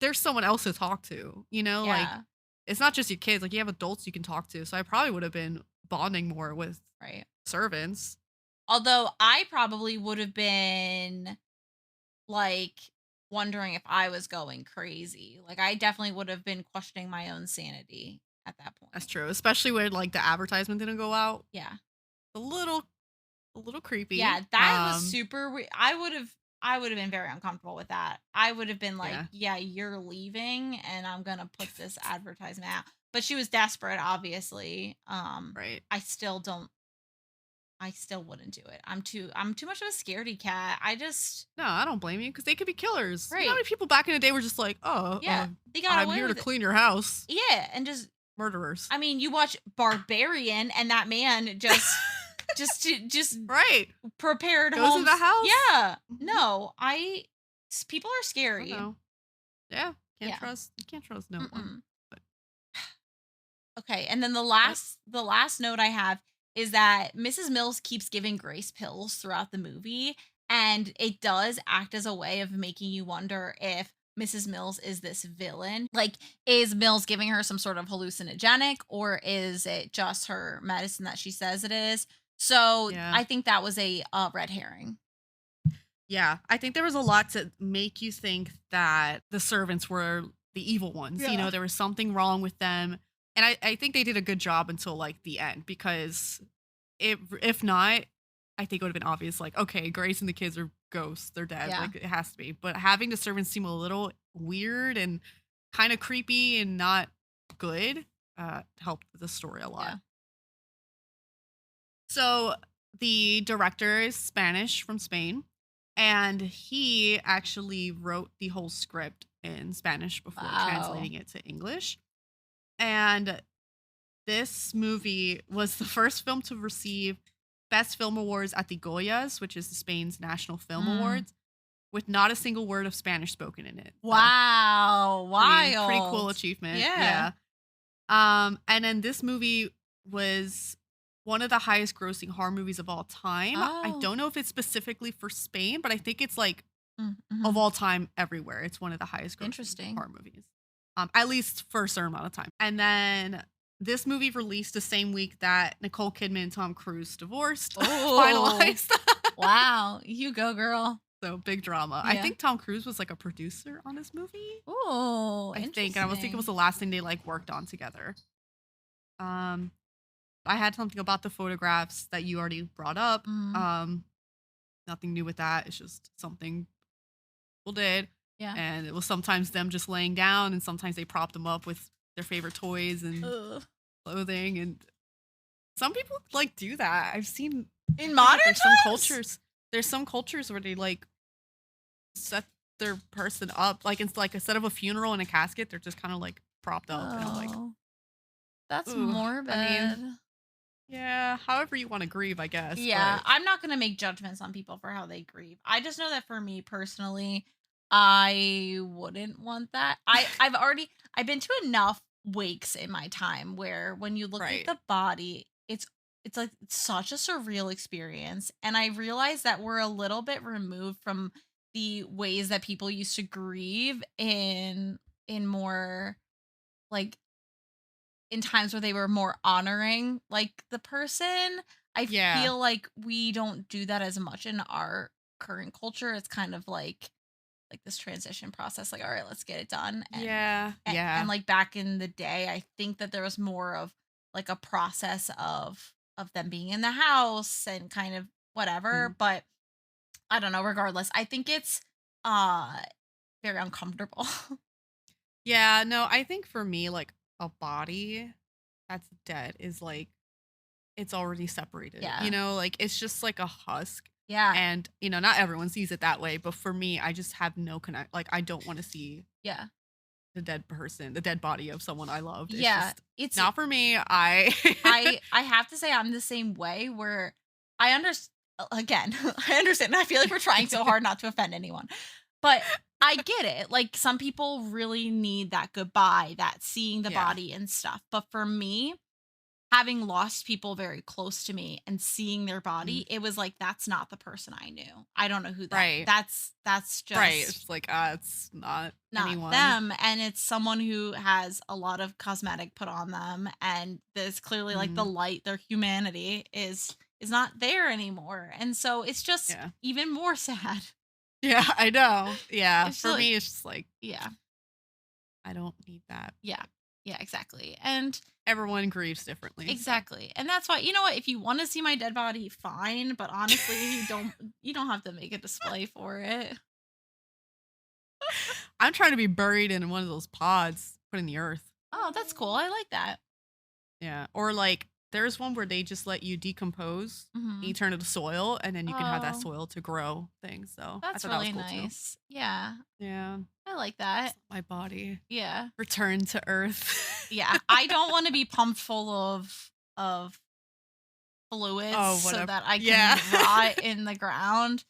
Speaker 4: there's someone else to talk to, you know? Like,
Speaker 3: Yeah.
Speaker 4: it's not just your kids, like, you have adults you can talk to. So I probably would have been bonding more with
Speaker 3: Right.
Speaker 4: servants.
Speaker 3: Although I probably would have been like wondering if I was going crazy. Like I definitely would have been questioning my own sanity at that
Speaker 4: That's
Speaker 3: point.
Speaker 4: true, especially when like the advertisement didn't go out.
Speaker 3: Yeah.
Speaker 4: A little, a little creepy.
Speaker 3: Yeah, that was super I would have been very uncomfortable with that. I would have been like,
Speaker 4: Yeah,
Speaker 3: "Yeah, you're leaving and I'm going to put this advertisement out." But she was desperate, obviously.
Speaker 4: right.
Speaker 3: I still don't I still wouldn't do it. I'm too much of a scaredy cat. I just
Speaker 4: No, I don't blame you because they could be killers. You know how
Speaker 3: right.
Speaker 4: many people back in the day were just like, oh,
Speaker 3: Yeah, they got
Speaker 4: I'm
Speaker 3: away
Speaker 4: here to
Speaker 3: with it.
Speaker 4: clean your house.
Speaker 3: Yeah, and just
Speaker 4: Murderers.
Speaker 3: I mean, you watch Barbarian and that man just
Speaker 4: Right.
Speaker 3: prepared
Speaker 4: Goes in
Speaker 3: homes.
Speaker 4: the house.
Speaker 3: Yeah.
Speaker 4: Mhm.
Speaker 3: No, people are
Speaker 4: I don't
Speaker 3: scary.
Speaker 4: know. Yeah. Can't
Speaker 3: Yeah.
Speaker 4: trust. You can't trust no one.
Speaker 3: Mm-mm.
Speaker 4: But,
Speaker 3: Okay, and then
Speaker 4: but
Speaker 3: the last note I have is that Mrs. Mills keeps giving Grace pills throughout the movie, and it does act as a way of making you wonder if Mrs. Mills is this villain. Like, is Mills giving her some sort of hallucinogenic, or is it just her medicine that she says it is? So
Speaker 4: yeah.
Speaker 3: I think that was a red herring.
Speaker 4: Yeah, I think there was a lot to make you think that the servants were the evil ones. You
Speaker 3: Yeah.
Speaker 4: know, there was something wrong with them. And I think they did a good job until like the end because if not, I think it would have been obvious like, okay, Grace and the kids are ghosts, they're dead.
Speaker 3: Yeah.
Speaker 4: Like it has to be. But having the servants seem a little weird and kind of creepy and not good helped the story a
Speaker 3: Yeah.
Speaker 4: lot. So the director is Spanish from Spain, and he actually wrote the whole script in Spanish before
Speaker 3: Wow.
Speaker 4: translating it to English. And this movie was the first film to receive Best Film Awards at the Goyas, which is Spain's national film
Speaker 3: Mm.
Speaker 4: awards, with not a single word of Spanish spoken in it. So
Speaker 3: Wow.
Speaker 4: pretty cool
Speaker 3: Wild.
Speaker 4: achievement.
Speaker 3: Yeah.
Speaker 4: Yeah. And then this movie was one of the highest grossing horror movies of all time. I
Speaker 3: Oh.
Speaker 4: don't know if it's specifically for Spain, but I think it's like of
Speaker 3: Mhm.
Speaker 4: all time everywhere. It's one of the highest grossing
Speaker 3: Interesting.
Speaker 4: horror movies. At least for a certain amount of time. And then this movie released the same week that Nicole Kidman and Tom Cruise divorced,
Speaker 3: Oh.
Speaker 4: finalized.
Speaker 3: Wow. You go, girl.
Speaker 4: So big drama. I
Speaker 3: Yeah.
Speaker 4: think Tom Cruise was like a producer on this movie.
Speaker 3: Oh,
Speaker 4: I think, and I was thinking it was
Speaker 3: interesting.
Speaker 4: the last thing they like worked on together. Um, I had something about the photographs that you already brought up.
Speaker 3: Mhm.
Speaker 4: Nothing new with that. It's just something people did.
Speaker 3: Yeah.
Speaker 4: And it was sometimes them just laying down, and sometimes they propped them up with their favorite toys and
Speaker 3: Ugh.
Speaker 4: clothing. And some people like do that. I've seen
Speaker 3: In
Speaker 4: like,
Speaker 3: modern
Speaker 4: there's some
Speaker 3: times?
Speaker 4: cultures. There's some cultures where they like set their person up, like it's like instead of a funeral and a casket, they're just kind of like propped up. And I'm like,
Speaker 3: Oh, that's
Speaker 4: ooh. I mean,
Speaker 3: morbid.
Speaker 4: yeah, however you want to grieve, I guess.
Speaker 3: Yeah,
Speaker 4: But
Speaker 3: I'm not gonna make judgments on people for how they grieve. I just know that for me personally, I wouldn't want that. I've been to enough wakes in my time where when you look at
Speaker 4: right.
Speaker 3: the body, it's like it's such a surreal experience. And I realize that we're a little bit removed from the ways that people used to grieve in more like in times where they were more honoring like the person. I
Speaker 4: Yeah.
Speaker 3: feel like we don't do that as much in our current culture. It's kind of like this transition process, like, all right, let's get it done.
Speaker 4: Yeah.
Speaker 3: And
Speaker 4: Yeah.
Speaker 3: like back in the day, I think that there was more of like a process of them being in the house and kind of whatever.
Speaker 4: Mm.
Speaker 3: But I don't know, regardless, I think it's uh very uncomfortable.
Speaker 4: Yeah, no, I think for me, like a body that's dead is like it's already separated.
Speaker 3: Yeah.
Speaker 4: Like it's just like a husk.
Speaker 3: Yeah.
Speaker 4: And, not everyone sees it that way, but for me, I just have no connect. Like I don't want to see
Speaker 3: Yeah.
Speaker 4: the dead person, the dead body of someone I loved. It's
Speaker 3: Yeah.
Speaker 4: just
Speaker 3: It's
Speaker 4: not for me. I
Speaker 3: I have to say I'm the same way where I understand again, I understand. I feel like we're trying so hard not to offend anyone. But I get it. Like some people really need that goodbye, that seeing the
Speaker 4: Yeah.
Speaker 3: body and stuff. But for me, having lost people very close to me and seeing their
Speaker 4: Mm.
Speaker 3: body, it was like that's not the person I knew. I don't know who that.
Speaker 4: Right.
Speaker 3: That's
Speaker 4: Right.
Speaker 3: just
Speaker 4: It's like it's not
Speaker 3: not
Speaker 4: anyone.
Speaker 3: them, and it's someone who has a lot of cosmetic put on them, and there's clearly like the
Speaker 4: Mm.
Speaker 3: light, their humanity is not there anymore, and so it's just
Speaker 4: Yeah.
Speaker 3: even more sad.
Speaker 4: Yeah, I know. Yeah.
Speaker 3: It's
Speaker 4: For
Speaker 3: like
Speaker 4: me, it's just like
Speaker 3: yeah,
Speaker 4: I don't need that.
Speaker 3: yeah, yeah, exactly, and
Speaker 4: Everyone grieves differently. So.
Speaker 3: exactly, and that's why you know what, if you want to see my dead body, fine, but honestly, you don't have to make a display for it.
Speaker 4: I'm trying to be buried in one of those pods put in the earth.
Speaker 3: Oh, that's cool. I like that.
Speaker 4: Yeah. Or like there's one where they just let you decompose and
Speaker 3: Hmm.
Speaker 4: you turn it to soil and then you can have that
Speaker 3: Oh,
Speaker 4: soil to grow things. So I
Speaker 3: that's
Speaker 4: thought that was
Speaker 3: really
Speaker 4: cool too.
Speaker 3: nice. Yeah,
Speaker 4: Yeah.
Speaker 3: I like that.
Speaker 4: My body
Speaker 3: Yeah.
Speaker 4: return to earth.
Speaker 3: Yeah, I don't wanna be pumped full of fluids
Speaker 4: Oh,
Speaker 3: so
Speaker 4: whatever.
Speaker 3: that I
Speaker 4: Yeah.
Speaker 3: can rot in the ground.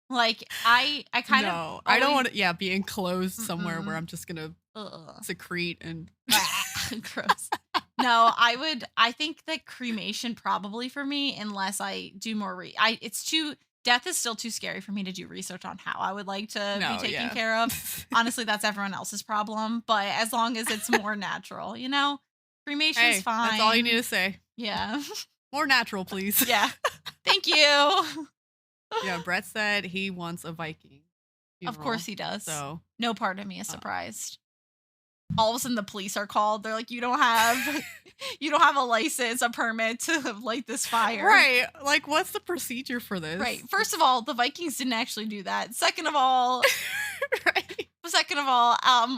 Speaker 3: Like, I kind of
Speaker 4: No, I don't
Speaker 3: always
Speaker 4: want to, be enclosed somewhere where
Speaker 3: mm-mm,
Speaker 4: I'm just going to
Speaker 3: ugh,
Speaker 4: secrete and.
Speaker 3: gross. No, I think that cremation probably for me unless I do more I it's too death is still too scary for me to do research on how I would like to be
Speaker 4: No,
Speaker 3: taken
Speaker 4: yeah.
Speaker 3: care of. Honestly, that's everyone else's problem, but as long as it's more natural, cremation's
Speaker 4: Hey, that's all you need
Speaker 3: fine.
Speaker 4: to say.
Speaker 3: Yeah.
Speaker 4: More natural, please.
Speaker 3: Yeah. Thank you.
Speaker 4: Yeah, Brett said he wants a Viking
Speaker 3: Of course
Speaker 4: funeral.
Speaker 3: he does.
Speaker 4: So,
Speaker 3: No part of me is
Speaker 4: uh,
Speaker 3: surprised. All of a sudden the police are called. They're like, "You don't have you don't have a license, a permit to light this fire."
Speaker 4: right. Like, what's the procedure for this?
Speaker 3: Right. First of all, the Vikings didn't actually do that.
Speaker 4: Right.
Speaker 3: Second of all,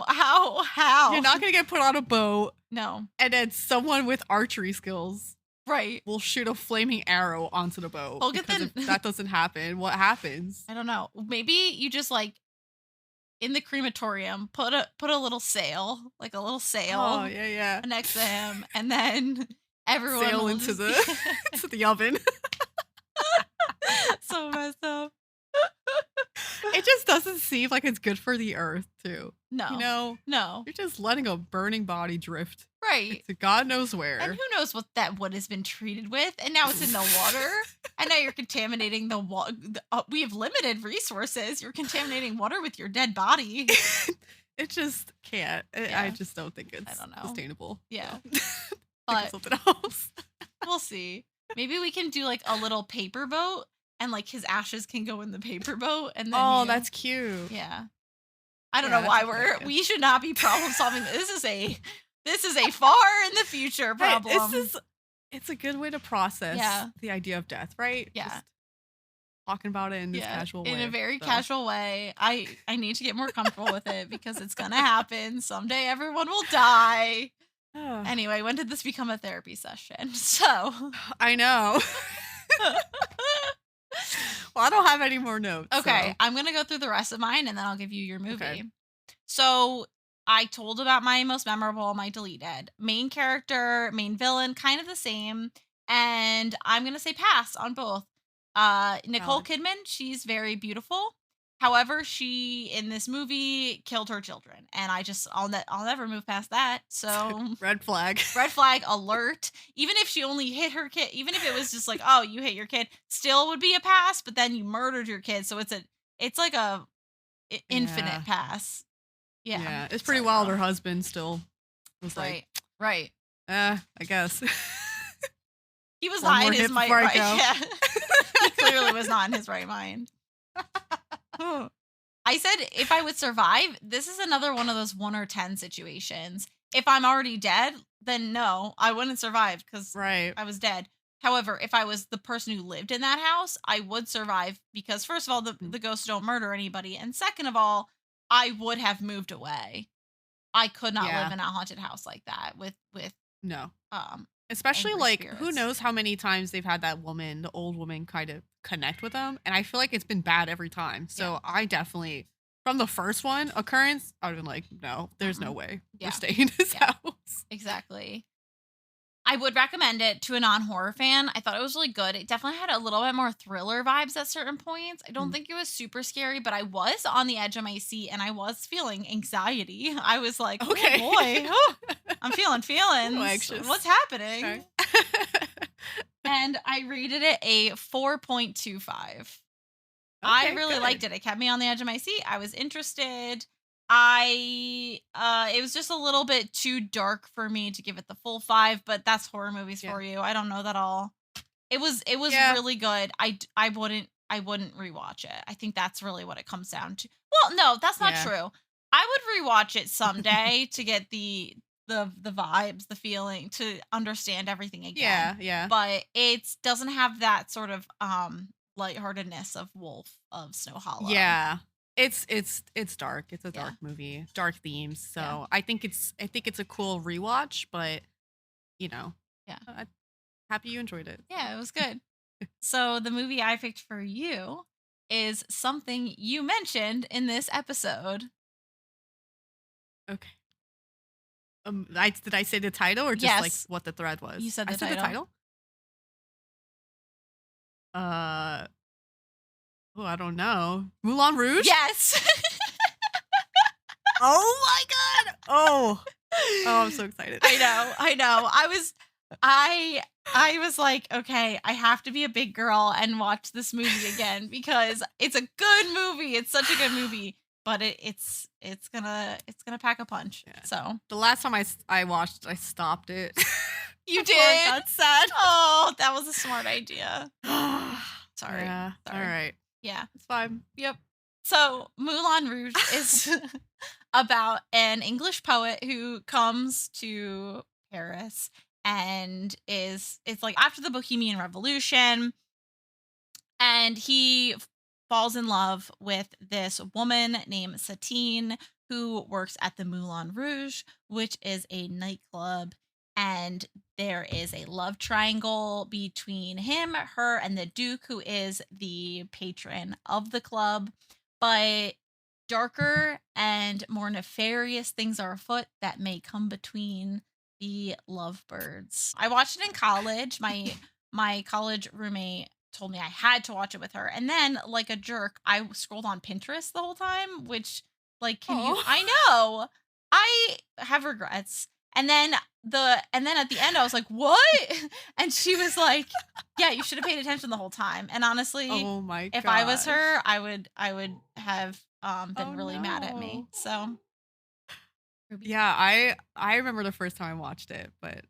Speaker 3: how?
Speaker 4: You're not going to get put on a boat
Speaker 3: No.
Speaker 4: and then someone with archery skills
Speaker 3: Right.
Speaker 4: will shoot a flaming arrow onto the boat.
Speaker 3: Well, get
Speaker 4: Because
Speaker 3: the
Speaker 4: if that doesn't happen, what happens?
Speaker 3: I don't know. Maybe you just like in the crematorium put a little sail, like a little
Speaker 4: Oh,
Speaker 3: sail
Speaker 4: yeah, yeah.
Speaker 3: next to him, and then everyone
Speaker 4: Sail
Speaker 3: will
Speaker 4: into
Speaker 3: just
Speaker 4: the to the oven.
Speaker 3: so messed up.
Speaker 4: It just doesn't seem like it's good for the earth, too.
Speaker 3: No. No.
Speaker 4: You're just letting a burning body drift
Speaker 3: Right.
Speaker 4: to God knows
Speaker 3: And
Speaker 4: where.
Speaker 3: who knows what that wood has been treated with, and now it's in the water, and now you're contaminating the water. We have limited resources. You're contaminating water with your dead body.
Speaker 4: It just can't. I
Speaker 3: Yeah.
Speaker 4: just don't think
Speaker 3: I
Speaker 4: it's
Speaker 3: don't know.
Speaker 4: sustainable.
Speaker 3: Yeah.
Speaker 4: So. Think
Speaker 3: But
Speaker 4: of something else.
Speaker 3: we'll see. Maybe we can do like a little paper boat, and like his ashes can go in the paper boat, and then
Speaker 4: Oh, that's cute.
Speaker 3: yeah. I don't
Speaker 4: Yeah,
Speaker 3: know why
Speaker 4: that's a good idea.
Speaker 3: we should not be problem solving. This is a far in the future
Speaker 4: Hey,
Speaker 3: problem.
Speaker 4: it's a good way to process
Speaker 3: Yeah.
Speaker 4: the idea of death, right?
Speaker 3: Yeah.
Speaker 4: Just talking about it in this casual way.
Speaker 3: in a very
Speaker 4: so.
Speaker 3: casual way. I need to get more comfortable with it because it's gonna happen someday. Everyone will die.
Speaker 4: Oh,
Speaker 3: Anyway, when did this become a therapy session? So,
Speaker 4: I know. Well, I don't have any more notes.
Speaker 3: okay,
Speaker 4: so.
Speaker 3: I'm gonna go through the rest of mine and then I'll give you your movie.
Speaker 4: Okay.
Speaker 3: So, I told about my most memorable, my deleted. Main character, main villain, kind of the same. And I'm gonna say pass on both. Nicole
Speaker 4: Valid.
Speaker 3: Kidman, she's very beautiful. However, she in this movie killed her children, and I'll never move past that. So
Speaker 4: Red flag.
Speaker 3: red flag alert. Even if she only hit her kid, even if it was just like, oh, you hit your kid, still would be a pass. But then you murdered your kid, so it's like a infinite
Speaker 4: Yeah.
Speaker 3: pass. Yeah.
Speaker 4: It's pretty
Speaker 3: Sorry,
Speaker 4: wild.
Speaker 3: girl.
Speaker 4: Her husband still was like,
Speaker 3: Right.
Speaker 4: I guess.
Speaker 3: He was
Speaker 4: One
Speaker 3: not
Speaker 4: more
Speaker 3: in his
Speaker 4: hit
Speaker 3: mind.
Speaker 4: before I
Speaker 3: Right.
Speaker 4: go.
Speaker 3: Yeah. He clearly was not in his right mind. I said if I would survive, this is another one of those 1 or 10 situations. If I'm already dead, then no, I wouldn't survive because
Speaker 4: Right.
Speaker 3: I was dead. However, if I was the person who lived in that house, I would survive because first of all, the ghosts don't murder anybody, and second of all, I would have moved away. I could not live
Speaker 4: Yeah.
Speaker 3: in a haunted house like that with
Speaker 4: No.
Speaker 3: um
Speaker 4: Especially
Speaker 3: angry
Speaker 4: like who
Speaker 3: spirits.
Speaker 4: knows how many times they've had that woman, the old woman, kind of connect with them, and I feel like it's been bad every time. So
Speaker 3: Yeah.
Speaker 4: I definitely, from the first one occurrence, I would have been like, no, there's no way
Speaker 3: Yeah.
Speaker 4: we're staying in this
Speaker 3: Yeah.
Speaker 4: house.
Speaker 3: Exactly. I would recommend it to a non-horror fan. I thought it was really good. It definitely had a little bit more thriller vibes at certain points. I don't
Speaker 4: Mm.
Speaker 3: think it was super scary, but I was on the edge of my seat and I was feeling anxiety. I was like,
Speaker 4: Okay.
Speaker 3: oh boy, oh, I'm feeling feelings.
Speaker 4: anxious.
Speaker 3: What's happening?
Speaker 4: Okay.
Speaker 3: And I rated it a 4.25. I
Speaker 4: Okay,
Speaker 3: really
Speaker 4: good.
Speaker 3: liked it. It kept me on the edge of my seat. I was interested. It was just a little bit too dark for me to give it the full 5, but that's horror movies
Speaker 4: Yeah.
Speaker 3: for you. I don't know that all. It was
Speaker 4: Yeah.
Speaker 3: really good. I wouldn't rewatch it. I think that's really what it comes down to. Well, no, that's not
Speaker 4: Yeah.
Speaker 3: true. I would rewatch it someday to get the vibes, the feeling, to understand everything again.
Speaker 4: Yeah.
Speaker 3: But it doesn't have that sort of lightheartedness of Wolf of Snow Hollow.
Speaker 4: Yeah. It's dark. It's a
Speaker 3: Yeah.
Speaker 4: dark movie, dark themes. So
Speaker 3: Yeah.
Speaker 4: I think it's a cool rewatch, but
Speaker 3: Yeah.
Speaker 4: happy you enjoyed it.
Speaker 3: Yeah, it was good. So the movie I picked for you is something you mentioned in this episode.
Speaker 4: Okay. Did I say the title or just like
Speaker 3: Yes.
Speaker 4: what the thread was?
Speaker 3: You said
Speaker 4: I
Speaker 3: the
Speaker 4: said the
Speaker 3: title.
Speaker 4: title. I don't know. Moulin Rouge?
Speaker 3: Yes.
Speaker 4: Oh my god. Oh, I'm so excited.
Speaker 3: I know. I was like, okay, I have to be a big girl and watch this movie again because it's a good movie. It's such a good movie, but it's gonna pack a punch.
Speaker 4: Yeah.
Speaker 3: So
Speaker 4: The last time I watched, I stopped it.
Speaker 3: you
Speaker 4: before I
Speaker 3: did.
Speaker 4: got sad.
Speaker 3: Oh, that was a smart idea. Sorry.
Speaker 4: Yeah.
Speaker 3: Sorry.
Speaker 4: All right.
Speaker 3: Yeah.
Speaker 4: It's fine.
Speaker 3: Yep. So Moulin Rouge is about an English poet who comes to Paris and it's like after the Bohemian Revolution, and he falls in love with this woman named Satine who works at the Moulin Rouge, which is a nightclub. And there is a love triangle between him, her, and the Duke, who is the patron of the club. But darker and more nefarious things are afoot that may come between the lovebirds. I watched it in college. My college roommate told me I had to watch it with her. And then, like a jerk, I scrolled on Pinterest the whole time, which, like, I know. I have regrets. And then at the end I was like, "What?" And she was like, "Yeah, you should have paid attention the whole time." And honestly,
Speaker 4: Oh my god.
Speaker 3: if I was her, I would have been really mad at me.
Speaker 4: no.
Speaker 3: So Ruby.
Speaker 4: Yeah, I remember the first time I watched it, but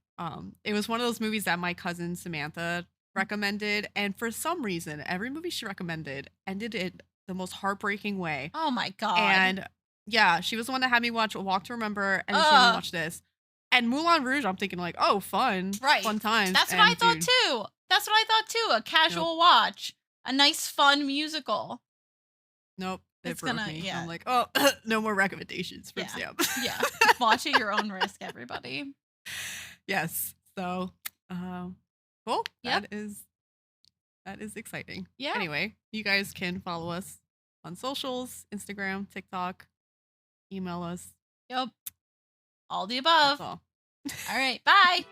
Speaker 4: it was one of those movies that my cousin Samantha recommended, and for some reason, every movie she recommended ended in the most heartbreaking way.
Speaker 3: Oh my god.
Speaker 4: And yeah, she was the one that had me watch A Walk to Remember, and then she had me watch this. And Moulin Rouge, I'm thinking like, oh, fun,
Speaker 3: Right.
Speaker 4: fun times.
Speaker 3: That's what I thought too. That's what I thought too. A casual watch, a nice fun musical.
Speaker 4: Nope, it
Speaker 3: It's
Speaker 4: broke
Speaker 3: gonna-
Speaker 4: me.
Speaker 3: yeah.
Speaker 4: I'm like, oh, no more recommendations from
Speaker 3: Yeah.
Speaker 4: Sam.
Speaker 3: Yeah. Watch at your own risk, everybody.
Speaker 4: Yes. So, cool.
Speaker 3: Yep.
Speaker 4: That is exciting.
Speaker 3: Yeah.
Speaker 4: Anyway, you guys can follow us on socials, Instagram, TikTok, email us.
Speaker 3: Yep. All the above.
Speaker 4: That's all.
Speaker 3: All right. Bye.